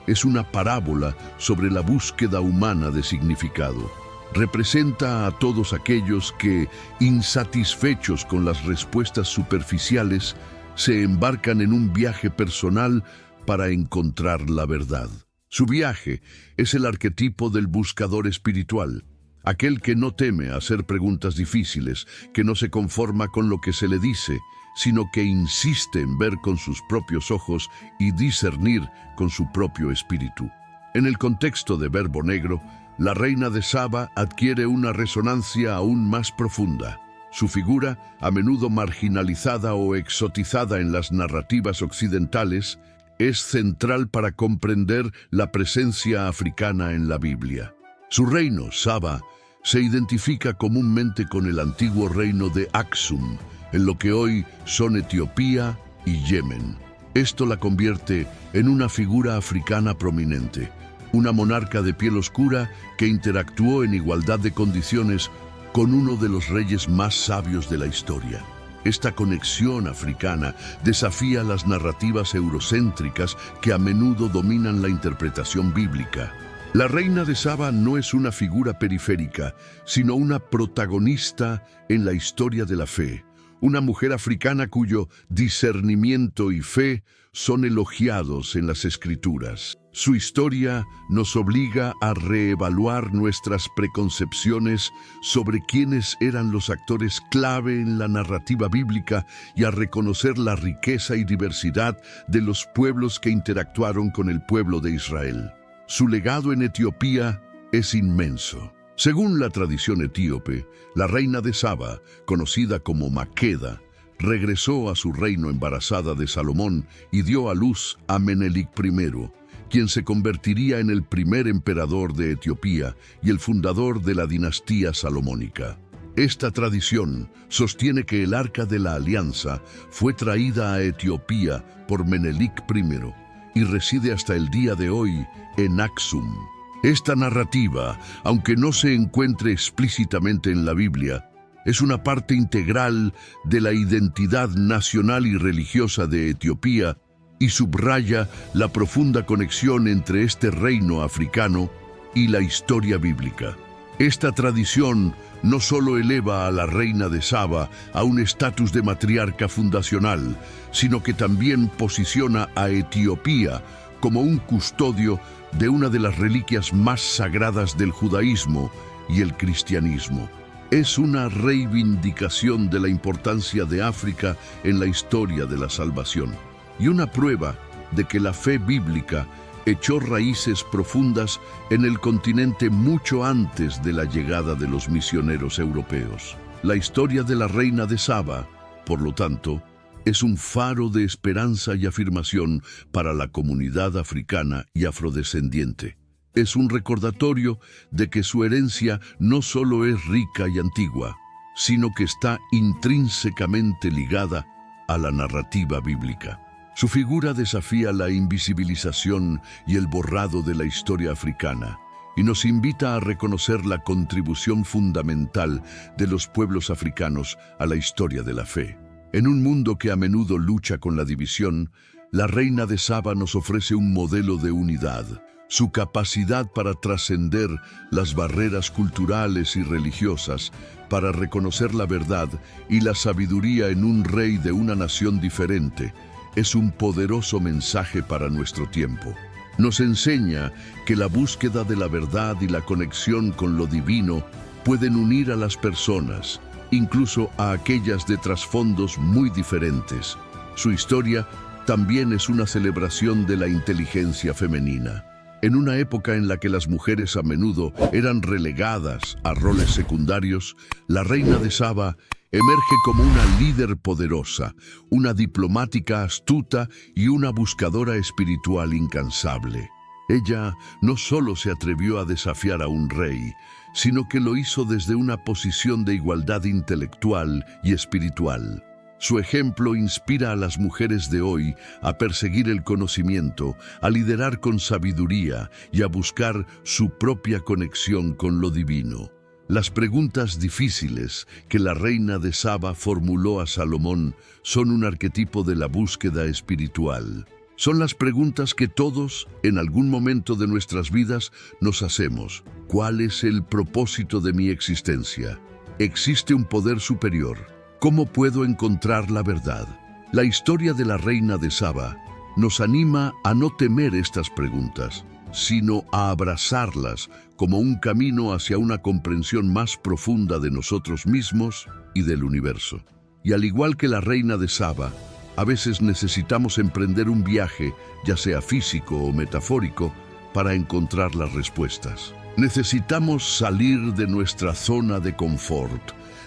Speaker 1: Es una parábola sobre la búsqueda humana de significado. Representa a todos aquellos que, insatisfechos con las respuestas superficiales, se embarcan en un viaje personal para encontrar la verdad. Su viaje es el arquetipo del buscador espiritual, aquel que no teme hacer preguntas difíciles, que no se conforma con lo que se le dice, sino que insiste en ver con sus propios ojos y discernir con su propio espíritu. En el contexto de Verbo Negro, la reina de Saba adquiere una resonancia aún más profunda. Su figura, a menudo marginalizada o exotizada en las narrativas occidentales, es central para comprender la presencia africana en la Biblia. Su reino, Saba, se identifica comúnmente con el antiguo reino de Aksum, en lo que hoy son Etiopía y Yemen. Esto la convierte en una figura africana prominente, una monarca de piel oscura que interactuó en igualdad de condiciones con uno de los reyes más sabios de la historia. Esta conexión africana desafía las narrativas eurocéntricas que a menudo dominan la interpretación bíblica. La reina de Saba no es una figura periférica, sino una protagonista en la historia de la fe. Una mujer africana cuyo discernimiento y fe son elogiados en las Escrituras. Su historia nos obliga a reevaluar nuestras preconcepciones sobre quiénes eran los actores clave en la narrativa bíblica y a reconocer la riqueza y diversidad de los pueblos que interactuaron con el pueblo de Israel. Su legado en Etiopía es inmenso. Según la tradición etíope, la reina de Saba, conocida como Maqueda, regresó a su reino embarazada de Salomón y dio a luz a Menelik I, quien se convertiría en el primer emperador de Etiopía y el fundador de la dinastía salomónica. Esta tradición sostiene que el Arca de la Alianza fue traída a Etiopía por Menelik I y reside hasta el día de hoy en Aksum. Esta narrativa, aunque no se encuentre explícitamente en la Biblia, es una parte integral de la identidad nacional y religiosa de Etiopía y subraya la profunda conexión entre este reino africano y la historia bíblica. Esta tradición no solo eleva a la reina de Saba a un estatus de matriarca fundacional, sino que también posiciona a Etiopía como un custodio de una de las reliquias más sagradas del judaísmo y el cristianismo. Es una reivindicación de la importancia de África en la historia de la salvación y una prueba de que la fe bíblica echó raíces profundas en el continente mucho antes de la llegada de los misioneros europeos. La historia de la reina de Saba, por lo tanto, es un faro de esperanza y afirmación para la comunidad africana y afrodescendiente. Es un recordatorio de que su herencia no solo es rica y antigua, sino que está intrínsecamente ligada a la narrativa bíblica. Su figura desafía la invisibilización y el borrado de la historia africana y nos invita a reconocer la contribución fundamental de los pueblos africanos a la historia de la fe. En un mundo que a menudo lucha con la división, la reina de Saba nos ofrece un modelo de unidad. Su capacidad para trascender las barreras culturales y religiosas, para reconocer la verdad y la sabiduría en un rey de una nación diferente, es un poderoso mensaje para nuestro tiempo. Nos enseña que la búsqueda de la verdad y la conexión con lo divino pueden unir a las personas, incluso a aquellas de trasfondos muy diferentes. Su historia también es una celebración de la inteligencia femenina. En una época en la que las mujeres a menudo eran relegadas a roles secundarios, la reina de Saba emerge como una líder poderosa, una diplomática astuta y una buscadora espiritual incansable. Ella no solo se atrevió a desafiar a un rey, sino que lo hizo desde una posición de igualdad intelectual y espiritual. Su ejemplo inspira a las mujeres de hoy a perseguir el conocimiento, a liderar con sabiduría y a buscar su propia conexión con lo divino. Las preguntas difíciles que la reina de Saba formuló a Salomón son un arquetipo de la búsqueda espiritual. Son las preguntas que todos, en algún momento de nuestras vidas, nos hacemos. ¿Cuál es el propósito de mi existencia? ¿Existe un poder superior? ¿Cómo puedo encontrar la verdad? La historia de la reina de Saba nos anima a no temer estas preguntas, sino a abrazarlas como un camino hacia una comprensión más profunda de nosotros mismos y del universo. Y al igual que la reina de Saba, a veces necesitamos emprender un viaje, ya sea físico o metafórico, para encontrar las respuestas. Necesitamos salir de nuestra zona de confort,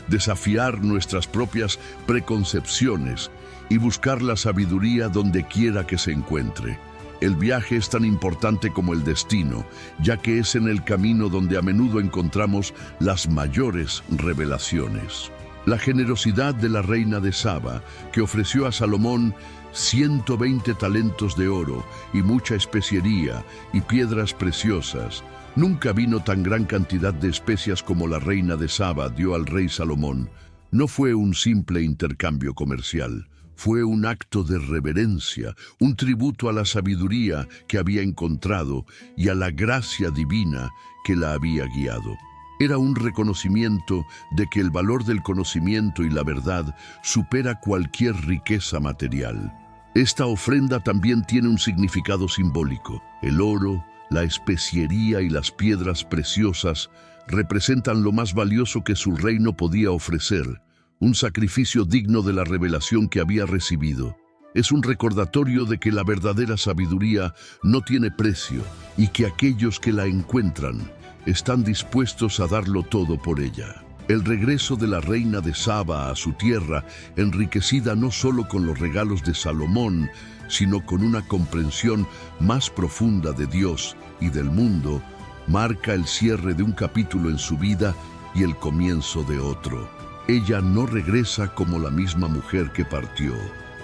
Speaker 1: desafiar nuestras propias preconcepciones y buscar la sabiduría donde quiera que se encuentre. El viaje es tan importante como el destino, ya que es en el camino donde a menudo encontramos las mayores revelaciones. La generosidad de la reina de Saba, que ofreció a Salomón 120 talentos de oro y mucha especiería y piedras preciosas. Nunca vino tan gran cantidad de especias como la reina de Saba dio al rey Salomón. No fue un simple intercambio comercial. Fue un acto de reverencia, un tributo a la sabiduría que había encontrado y a la gracia divina que la había guiado. Era un reconocimiento de que el valor del conocimiento y la verdad supera cualquier riqueza material. Esta ofrenda también tiene un significado simbólico. El oro, la especiería y las piedras preciosas representan lo más valioso que su reino podía ofrecer, un sacrificio digno de la revelación que había recibido. Es un recordatorio de que la verdadera sabiduría no tiene precio y que aquellos que la encuentran están dispuestos a darlo todo por ella. El regreso de la reina de Saba a su tierra, enriquecida no solo con los regalos de Salomón, sino con una comprensión más profunda de Dios y del mundo, marca el cierre de un capítulo en su vida y el comienzo de otro. Ella no regresa como la misma mujer que partió.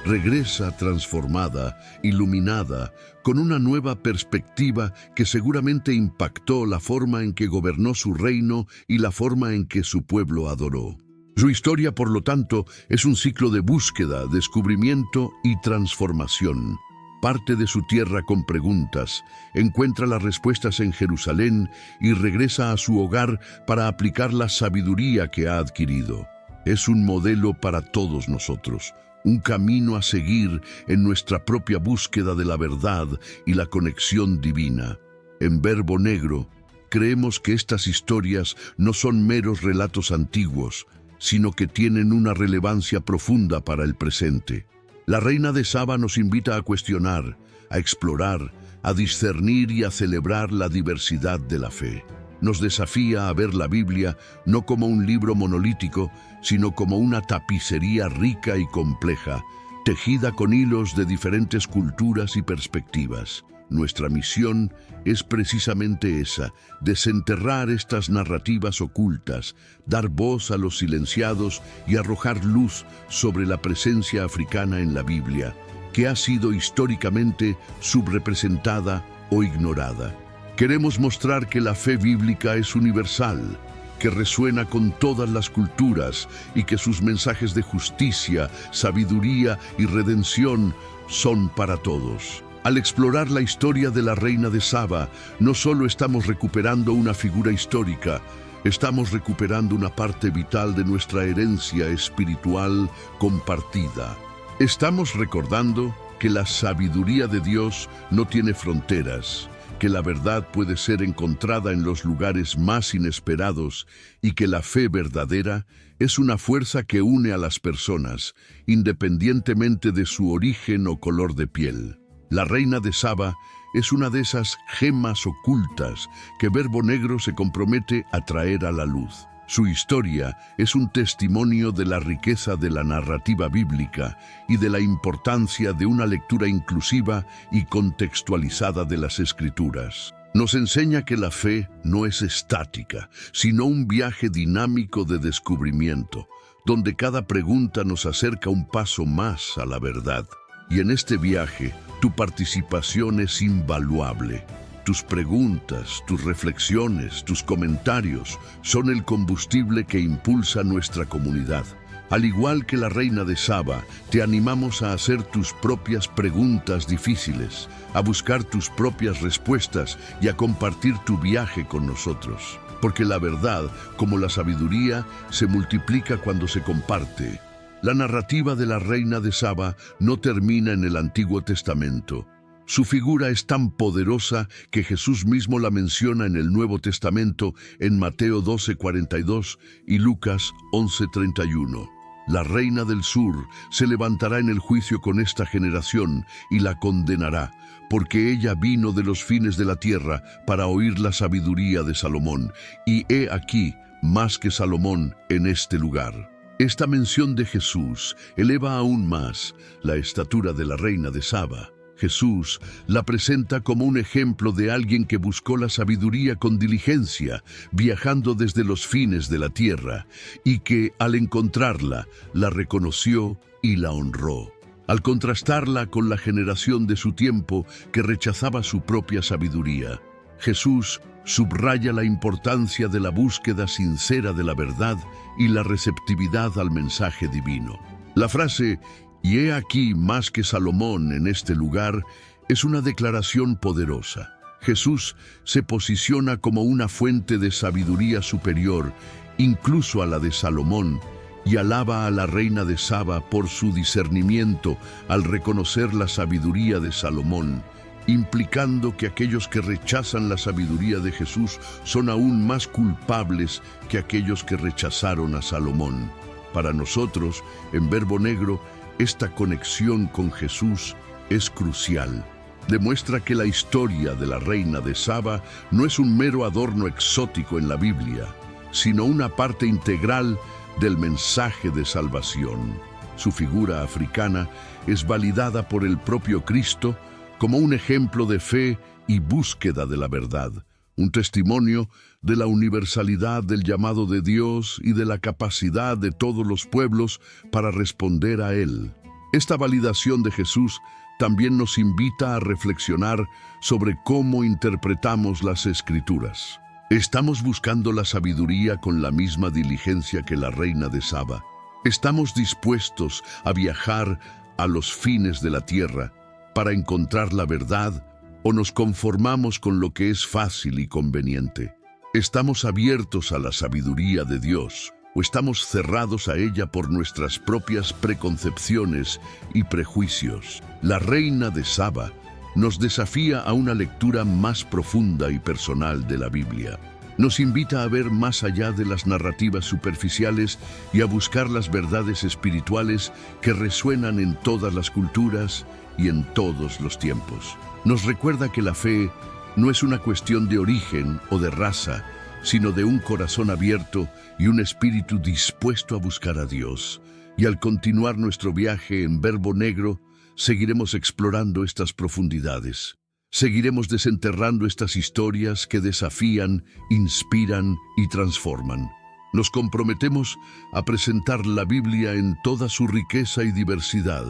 Speaker 1: Regresa transformada, iluminada, con una nueva perspectiva que seguramente impactó la forma en que gobernó su reino y la forma en que su pueblo adoró. Su historia, por lo tanto, es un ciclo de búsqueda, descubrimiento y transformación. Parte de su tierra con preguntas, encuentra las respuestas en Jerusalén y regresa a su hogar para aplicar la sabiduría que ha adquirido. Es un modelo para todos nosotros, un camino a seguir en nuestra propia búsqueda de la verdad y la conexión divina. En Verbo Negro, creemos que estas historias no son meros relatos antiguos, sino que tienen una relevancia profunda para el presente. La reina de Saba nos invita a cuestionar, a explorar, a discernir y a celebrar la diversidad de la fe. Nos desafía a ver la Biblia no como un libro monolítico, sino como una tapicería rica y compleja, tejida con hilos de diferentes culturas y perspectivas. Nuestra misión es precisamente esa: desenterrar estas narrativas ocultas, dar voz a los silenciados y arrojar luz sobre la presencia africana en la Biblia, que ha sido históricamente subrepresentada o ignorada. Queremos mostrar que la fe bíblica es universal, que resuena con todas las culturas y que sus mensajes de justicia, sabiduría y redención son para todos. Al explorar la historia de la reina de Saba, no solo estamos recuperando una figura histórica, estamos recuperando una parte vital de nuestra herencia espiritual compartida. Estamos recordando que la sabiduría de Dios no tiene fronteras, que la verdad puede ser encontrada en los lugares más inesperados y que la fe verdadera es una fuerza que une a las personas, independientemente de su origen o color de piel. La reina de Saba es una de esas gemas ocultas que Verbo Negro se compromete a traer a la luz. Su historia es un testimonio de la riqueza de la narrativa bíblica y de la importancia de una lectura inclusiva y contextualizada de las Escrituras. Nos enseña que la fe no es estática, sino un viaje dinámico de descubrimiento, donde cada pregunta nos acerca un paso más a la verdad. Y en este viaje, tu participación es invaluable. Tus preguntas, tus reflexiones, tus comentarios son el combustible que impulsa nuestra comunidad. Al igual que la reina de Saba, te animamos a hacer tus propias preguntas difíciles, a buscar tus propias respuestas y a compartir tu viaje con nosotros. Porque la verdad, como la sabiduría, se multiplica cuando se comparte. La narrativa de la reina de Saba no termina en el Antiguo Testamento. Su figura es tan poderosa que Jesús mismo la menciona en el Nuevo Testamento en Mateo 12:42 y Lucas 11:31. La reina del sur se levantará en el juicio con esta generación y la condenará, porque ella vino de los fines de la tierra para oír la sabiduría de Salomón, y he aquí más que Salomón en este lugar. Esta mención de Jesús eleva aún más la estatura de la reina de Saba. Jesús la presenta como un ejemplo de alguien que buscó la sabiduría con diligencia, viajando desde los fines de la tierra, y que, al encontrarla, la reconoció y la honró. Al contrastarla con la generación de su tiempo que rechazaba su propia sabiduría, Jesús subraya la importancia de la búsqueda sincera de la verdad y la receptividad al mensaje divino. La frase "Y he aquí más que Salomón en este lugar" es una declaración poderosa. Jesús se posiciona como una fuente de sabiduría superior, incluso a la de Salomón, y alaba a la reina de Saba por su discernimiento al reconocer la sabiduría de Salomón, implicando que aquellos que rechazan la sabiduría de Jesús son aún más culpables que aquellos que rechazaron a Salomón. Para nosotros, en Verbo Negro, esta conexión con Jesús es crucial. Demuestra que la historia de la reina de Saba no es un mero adorno exótico en la Biblia, sino una parte integral del mensaje de salvación. Su figura africana es validada por el propio Cristo como un ejemplo de fe y búsqueda de la verdad, un testimonio de la universalidad del llamado de Dios y de la capacidad de todos los pueblos para responder a Él. Esta validación de Jesús también nos invita a reflexionar sobre cómo interpretamos las Escrituras. ¿Estamos buscando la sabiduría con la misma diligencia que la reina de Saba? ¿Estamos dispuestos a viajar a los fines de la tierra para encontrar la verdad, o nos conformamos con lo que es fácil y conveniente? ¿Estamos abiertos a la sabiduría de Dios, o estamos cerrados a ella por nuestras propias preconcepciones y prejuicios? La reina de Saba nos desafía a una lectura más profunda y personal de la Biblia. Nos invita a ver más allá de las narrativas superficiales y a buscar las verdades espirituales que resuenan en todas las culturas y en todos los tiempos. Nos recuerda que la fe no es una cuestión de origen o de raza, sino de un corazón abierto y un espíritu dispuesto a buscar a Dios. Y al continuar nuestro viaje en Verbo Negro, seguiremos explorando estas profundidades. Seguiremos desenterrando estas historias que desafían, inspiran y transforman. Nos comprometemos a presentar la Biblia en toda su riqueza y diversidad,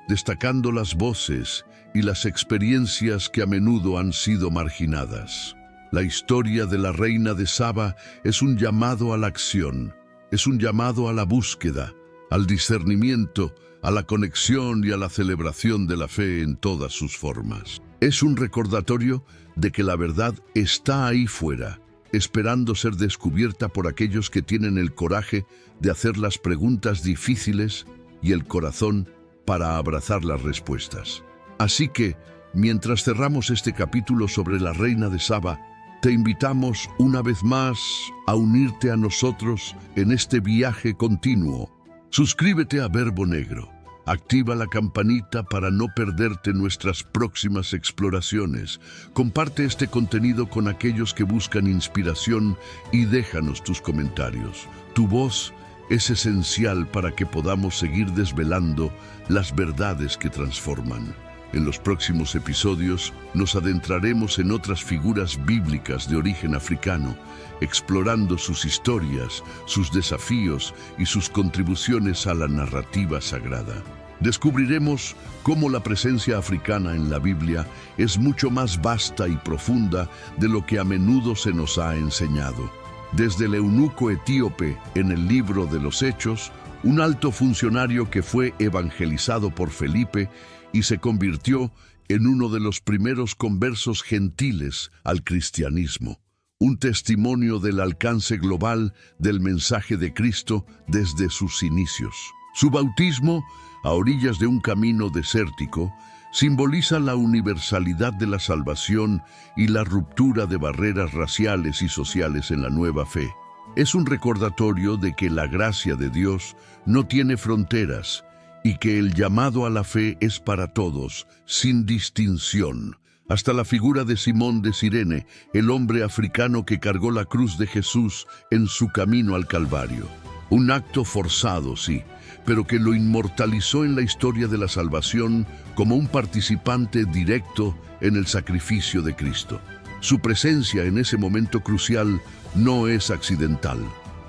Speaker 1: destacando las voces y las experiencias que a menudo han sido marginadas. La historia de la reina de Saba es un llamado a la acción, es un llamado a la búsqueda, al discernimiento, a la conexión y a la celebración de la fe en todas sus formas. Es un recordatorio de que la verdad está ahí fuera, esperando ser descubierta por aquellos que tienen el coraje de hacer las preguntas difíciles y el corazón para abrazar las respuestas. Así que, mientras cerramos este capítulo sobre la reina de Saba, te invitamos una vez más a unirte a nosotros en este viaje continuo. Suscríbete a Verbo Negro. Activa la campanita para no perderte nuestras próximas exploraciones. Comparte este contenido con aquellos que buscan inspiración y déjanos tus comentarios. Tu voz es esencial para que podamos seguir desvelando las verdades que transforman. En los próximos episodios nos adentraremos en otras figuras bíblicas de origen africano, explorando sus historias, sus desafíos y sus contribuciones a la narrativa sagrada. Descubriremos cómo la presencia africana en la Biblia es mucho más vasta y profunda de lo que a menudo se nos ha enseñado. Desde el eunuco etíope en el libro de los Hechos, un alto funcionario que fue evangelizado por Felipe y se convirtió en uno de los primeros conversos gentiles al cristianismo. Un testimonio del alcance global del mensaje de Cristo desde sus inicios. Su bautismo, a orillas de un camino desértico, simboliza la universalidad de la salvación y la ruptura de barreras raciales y sociales en la nueva fe. Es un recordatorio de que la gracia de Dios no tiene fronteras y que el llamado a la fe es para todos, sin distinción. Hasta la figura de Simón de Cirene, el hombre africano que cargó la cruz de Jesús en su camino al Calvario. Un acto forzado, sí, pero que lo inmortalizó en la historia de la salvación como un participante directo en el sacrificio de Cristo. Su presencia en ese momento crucial no es accidental.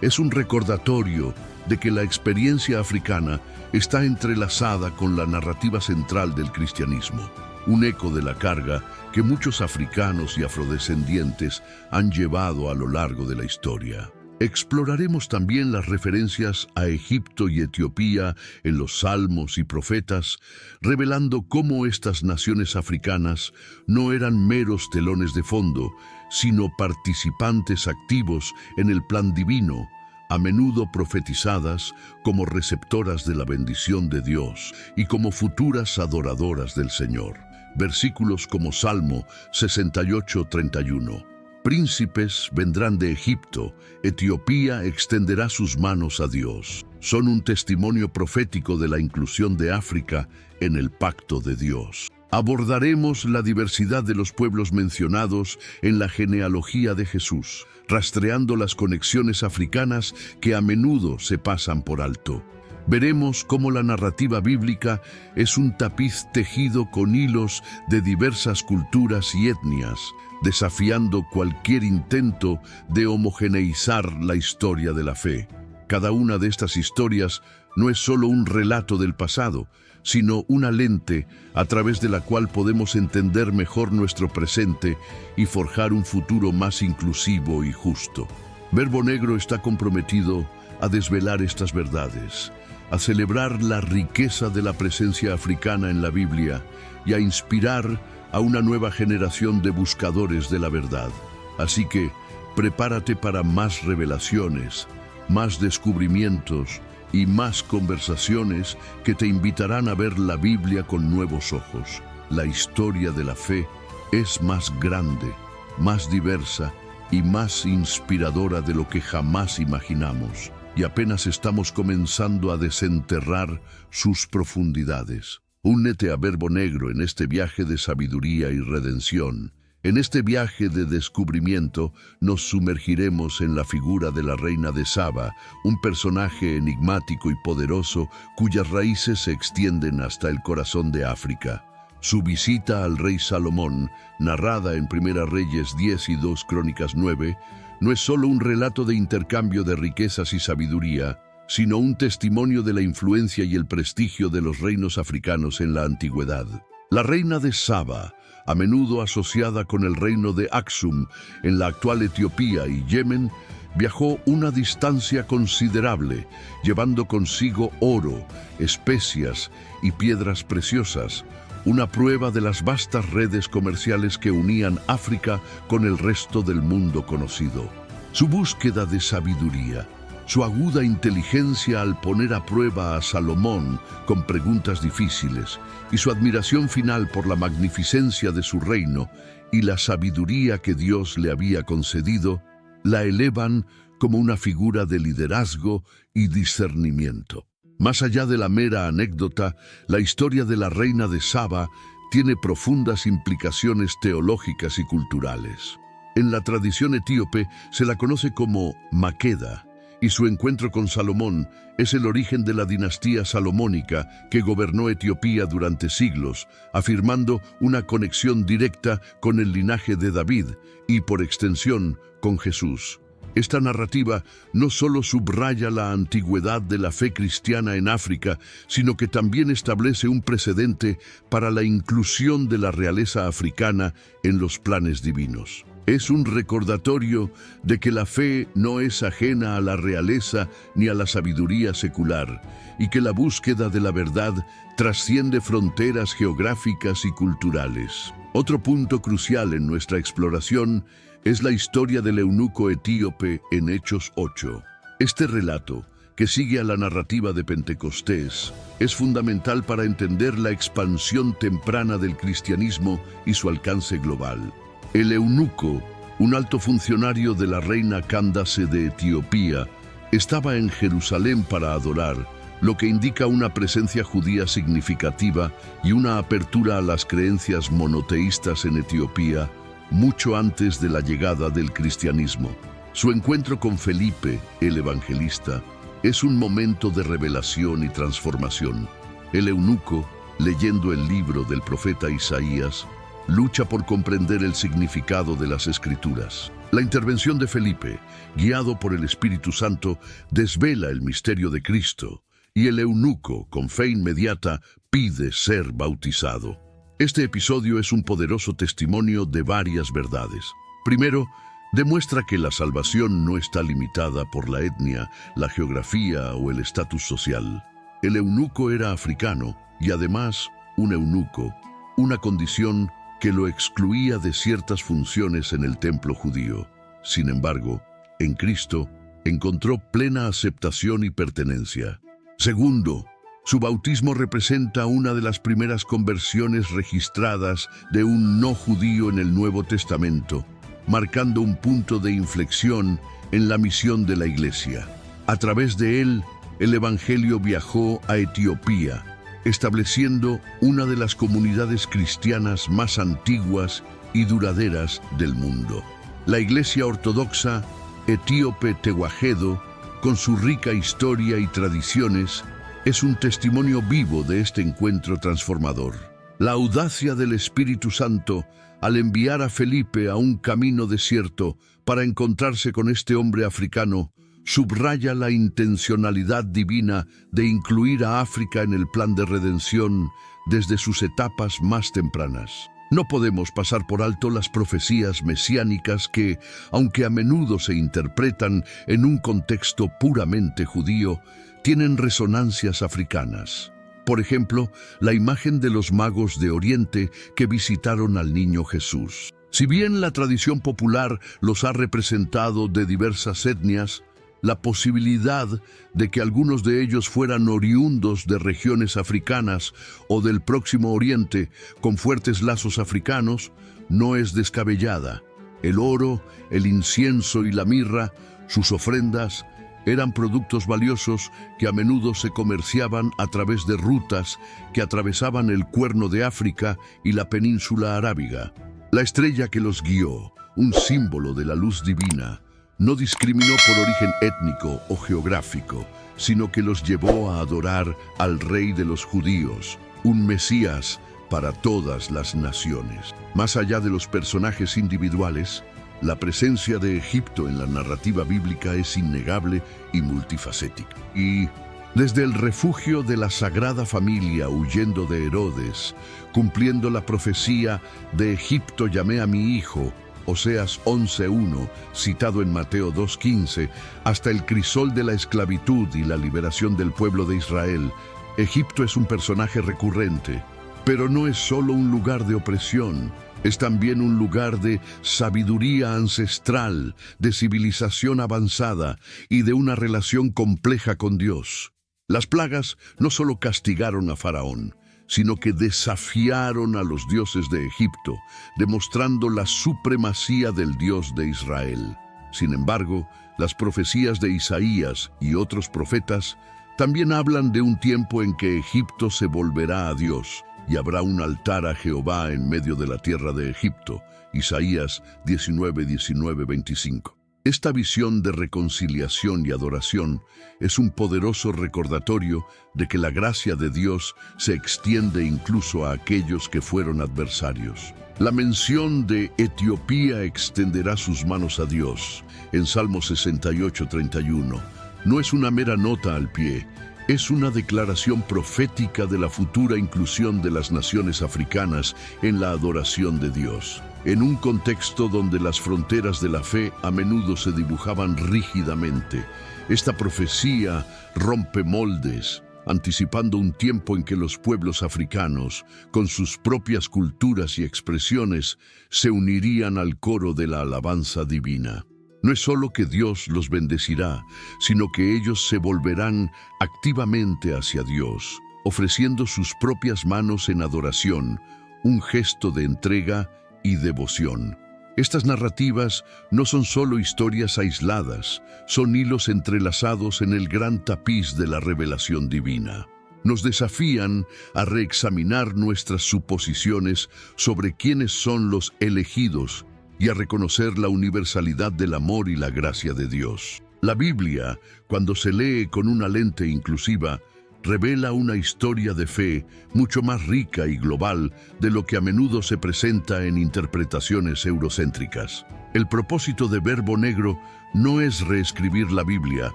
Speaker 1: Es un recordatorio de que la experiencia africana está entrelazada con la narrativa central del cristianismo, un eco de la carga que muchos africanos y afrodescendientes han llevado a lo largo de la historia. Exploraremos también las referencias a Egipto y Etiopía en los Salmos y Profetas, revelando cómo estas naciones africanas no eran meros telones de fondo, sino participantes activos en el plan divino, a menudo profetizadas como receptoras de la bendición de Dios y como futuras adoradoras del Señor. Versículos como Salmo 68:31. Príncipes vendrán de Egipto, Etiopía extenderá sus manos a Dios. Son un testimonio profético de la inclusión de África en el pacto de Dios. Abordaremos la diversidad de los pueblos mencionados en la genealogía de Jesús, rastreando las conexiones africanas que a menudo se pasan por alto. Veremos cómo la narrativa bíblica es un tapiz tejido con hilos de diversas culturas y etnias, desafiando cualquier intento de homogeneizar la historia de la fe. Cada una de estas historias no es solo un relato del pasado, sino una lente a través de la cual podemos entender mejor nuestro presente y forjar un futuro más inclusivo y justo. Verbo Negro está comprometido a desvelar estas verdades, a celebrar la riqueza de la presencia africana en la Biblia y a inspirar a una nueva generación de buscadores de la verdad. Así que prepárate para más revelaciones, más descubrimientos y más conversaciones que te invitarán a ver la Biblia con nuevos ojos. La historia de la fe es más grande, más diversa y más inspiradora de lo que jamás imaginamos, y apenas estamos comenzando a desenterrar sus profundidades. Únete a Verbo Negro en este viaje de sabiduría y redención. En este viaje de descubrimiento nos sumergiremos en la figura de la reina de Saba, un personaje enigmático y poderoso cuyas raíces se extienden hasta el corazón de África. Su visita al rey Salomón, narrada en Primera Reyes 10 y 2 Crónicas 9, no es solo un relato de intercambio de riquezas y sabiduría, sino un testimonio de la influencia y el prestigio de los reinos africanos en la antigüedad. La reina de Saba, a menudo asociada con el reino de Aksum en la actual Etiopía y Yemen, viajó una distancia considerable, llevando consigo oro, especias y piedras preciosas, una prueba de las vastas redes comerciales que unían África con el resto del mundo conocido. Su búsqueda de sabiduría, su aguda inteligencia al poner a prueba a Salomón con preguntas difíciles y su admiración final por la magnificencia de su reino y la sabiduría que Dios le había concedido, la elevan como una figura de liderazgo y discernimiento. Más allá de la mera anécdota, la historia de la reina de Saba tiene profundas implicaciones teológicas y culturales. En la tradición etíope se la conoce como Maqueda, y su encuentro con Salomón es el origen de la dinastía salomónica que gobernó Etiopía durante siglos, afirmando una conexión directa con el linaje de David y, por extensión, con Jesús. Esta narrativa no solo subraya la antigüedad de la fe cristiana en África, sino que también establece un precedente para la inclusión de la realeza africana en los planes divinos. Es un recordatorio de que la fe no es ajena a la realeza ni a la sabiduría secular, y que la búsqueda de la verdad trasciende fronteras geográficas y culturales. Otro punto crucial en nuestra exploración es la historia del eunuco etíope en Hechos 8. Este relato, que sigue a la narrativa de Pentecostés, es fundamental para entender la expansión temprana del cristianismo y su alcance global. El eunuco, un alto funcionario de la reina Candace de Etiopía, estaba en Jerusalén para adorar, lo que indica una presencia judía significativa y una apertura a las creencias monoteístas en Etiopía mucho antes de la llegada del cristianismo. Su encuentro con Felipe, el evangelista, Es un momento de revelación y transformación. El eunuco, leyendo el libro del profeta Isaías, lucha por comprender el significado de las Escrituras. La intervención de Felipe, guiado por el Espíritu Santo, desvela el misterio de Cristo, y el eunuco, con fe inmediata, pide ser bautizado. Este episodio es un poderoso testimonio de varias verdades. Primero, demuestra que la salvación no está limitada por la etnia, la geografía o el estatus social. El eunuco era africano y además un eunuco, una condición que lo excluía de ciertas funciones en el templo judío. Sin embargo, en Cristo encontró plena aceptación y pertenencia. Segundo, su bautismo representa una de las primeras conversiones registradas de un no judío en el Nuevo Testamento, marcando un punto de inflexión en la misión de la Iglesia. A través de él, el Evangelio viajó a Etiopía, estableciendo una de las comunidades cristianas más antiguas y duraderas del mundo. La Iglesia Ortodoxa Etíope Tewahedo, con su rica historia y tradiciones, es un testimonio vivo de este encuentro transformador. La audacia del Espíritu Santo al enviar a Felipe a un camino desierto para encontrarse con este hombre africano, subraya la intencionalidad divina de incluir a África en el plan de redención desde sus etapas más tempranas. No podemos pasar por alto las profecías mesiánicas que, aunque a menudo se interpretan en un contexto puramente judío, tienen resonancias africanas. Por ejemplo, la imagen de los magos de Oriente que visitaron al niño Jesús. Si bien la tradición popular los ha representado de diversas etnias, la posibilidad de que algunos de ellos fueran oriundos de regiones africanas o del Próximo Oriente con fuertes lazos africanos no es descabellada. El oro, el incienso y la mirra, sus ofrendas, eran productos valiosos que a menudo se comerciaban a través de rutas que atravesaban el Cuerno de África y la península arábiga. La estrella que los guió, un símbolo de la luz divina, no discriminó por origen étnico o geográfico, sino que los llevó a adorar al Rey de los judíos, un Mesías para todas las naciones. Más allá de los personajes individuales, la presencia de Egipto en la narrativa bíblica es innegable y multifacética. Y desde el refugio de la Sagrada Familia huyendo de Herodes, cumpliendo la profecía de Egipto llamé a mi hijo, Oseas 11:1, citado en Mateo 2:15, hasta el crisol de la esclavitud y la liberación del pueblo de Israel, Egipto es un personaje recurrente, pero no es solo un lugar de opresión. Es también un lugar de sabiduría ancestral, de civilización avanzada y de una relación compleja con Dios. Las plagas no solo castigaron a Faraón, sino que desafiaron a los dioses de Egipto, demostrando la supremacía del Dios de Israel. Sin embargo, las profecías de Isaías y otros profetas también hablan de un tiempo en que Egipto se volverá a Dios, y habrá un altar a Jehová en medio de la tierra de Egipto. Isaías 19:25. Esta visión de reconciliación y adoración es un poderoso recordatorio de que la gracia de Dios se extiende incluso a aquellos que fueron adversarios. La mención de Etiopía extenderá sus manos a Dios en Salmo 68:31 no es una mera nota al pie. Es una declaración profética de la futura inclusión de las naciones africanas en la adoración de Dios. En un contexto donde las fronteras de la fe a menudo se dibujaban rígidamente, esta profecía rompe moldes, anticipando un tiempo en que los pueblos africanos, con sus propias culturas y expresiones, se unirían al coro de la alabanza divina. No es solo que Dios los bendecirá, sino que ellos se volverán activamente hacia Dios, ofreciendo sus propias manos en adoración, un gesto de entrega y devoción. Estas narrativas no son solo historias aisladas, son hilos entrelazados en el gran tapiz de la revelación divina. Nos desafían a reexaminar nuestras suposiciones sobre quiénes son los elegidos y a reconocer la universalidad del amor y la gracia de Dios. La Biblia, cuando se lee con una lente inclusiva, revela una historia de fe mucho más rica y global de lo que a menudo se presenta en interpretaciones eurocéntricas. El propósito de Verbo Negro no es reescribir la Biblia,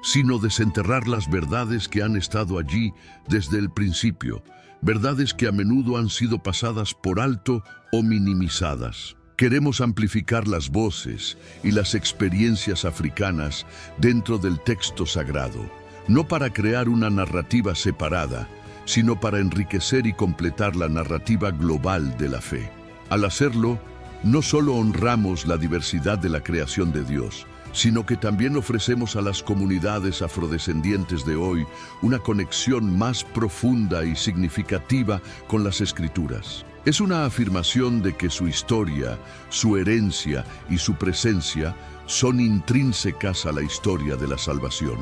Speaker 1: sino desenterrar las verdades que han estado allí desde el principio, verdades que a menudo han sido pasadas por alto o minimizadas. Queremos amplificar las voces y las experiencias africanas dentro del texto sagrado, no para crear una narrativa separada, sino para enriquecer y completar la narrativa global de la fe. Al hacerlo, no solo honramos la diversidad de la creación de Dios, sino que también ofrecemos a las comunidades afrodescendientes de hoy una conexión más profunda y significativa con las Escrituras. Es una afirmación de que su historia, su herencia y su presencia son intrínsecas a la historia de la salvación.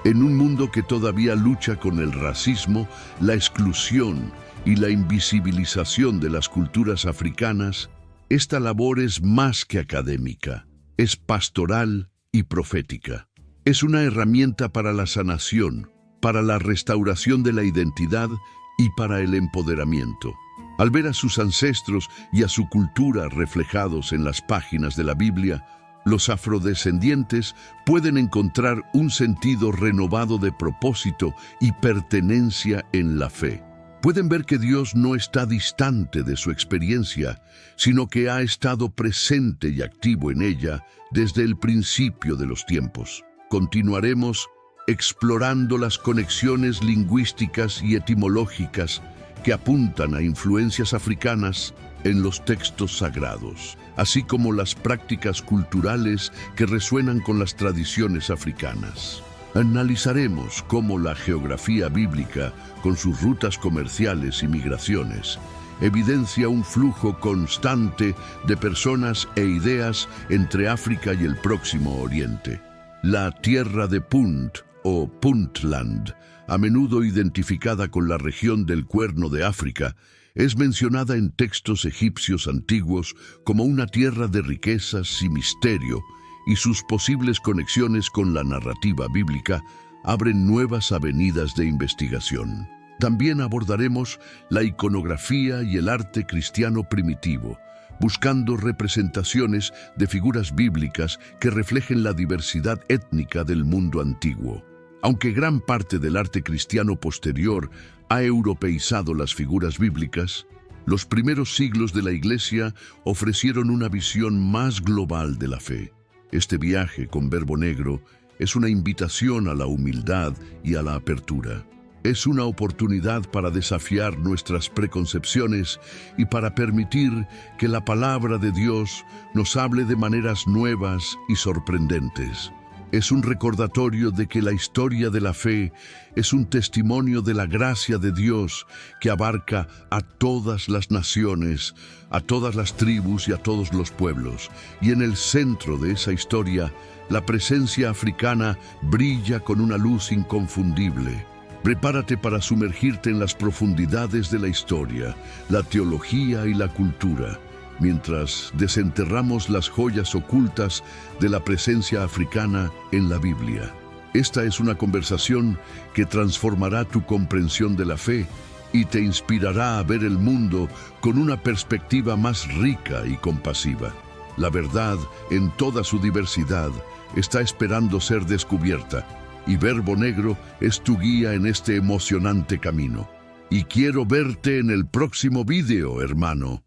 Speaker 1: En un mundo que todavía lucha con el racismo, la exclusión y la invisibilización de las culturas africanas, esta labor es más que académica, es pastoral y profética. Es una herramienta para la sanación, para la restauración de la identidad y para el empoderamiento. Al ver a sus ancestros y a su cultura reflejados en las páginas de la Biblia, los afrodescendientes pueden encontrar un sentido renovado de propósito y pertenencia en la fe. Pueden ver que Dios no está distante de su experiencia, sino que ha estado presente y activo en ella desde el principio de los tiempos. Continuaremos explorando las conexiones lingüísticas y etimológicas que apuntan a influencias africanas en los textos sagrados, así como las prácticas culturales que resuenan con las tradiciones africanas. Analizaremos cómo la geografía bíblica, con sus rutas comerciales y migraciones, evidencia un flujo constante de personas e ideas entre África y el Próximo Oriente. La tierra de Punt, o Puntland, a menudo identificada con la región del Cuerno de África, es mencionada en textos egipcios antiguos como una tierra de riquezas y misterio, y sus posibles conexiones con la narrativa bíblica abren nuevas avenidas de investigación. También abordaremos la iconografía y el arte cristiano primitivo, buscando representaciones de figuras bíblicas que reflejen la diversidad étnica del mundo antiguo. Aunque gran parte del arte cristiano posterior ha europeizado las figuras bíblicas, los primeros siglos de la Iglesia ofrecieron una visión más global de la fe. Este viaje con Verbo Negro es una invitación a la humildad y a la apertura. Es una oportunidad para desafiar nuestras preconcepciones y para permitir que la palabra de Dios nos hable de maneras nuevas y sorprendentes. Es un recordatorio de que la historia de la fe es un testimonio de la gracia de Dios que abarca a todas las naciones, a todas las tribus y a todos los pueblos. Y en el centro de esa historia, la presencia africana brilla con una luz inconfundible. Prepárate para sumergirte en las profundidades de la historia, la teología y la cultura, mientras desenterramos las joyas ocultas de la presencia africana en la Biblia. Esta es una conversación que transformará tu comprensión de la fe y te inspirará a ver el mundo con una perspectiva más rica y compasiva. La verdad, en toda su diversidad, está esperando ser descubierta, y Verbo Negro es tu guía en este emocionante camino. Y quiero verte en el próximo video, hermano.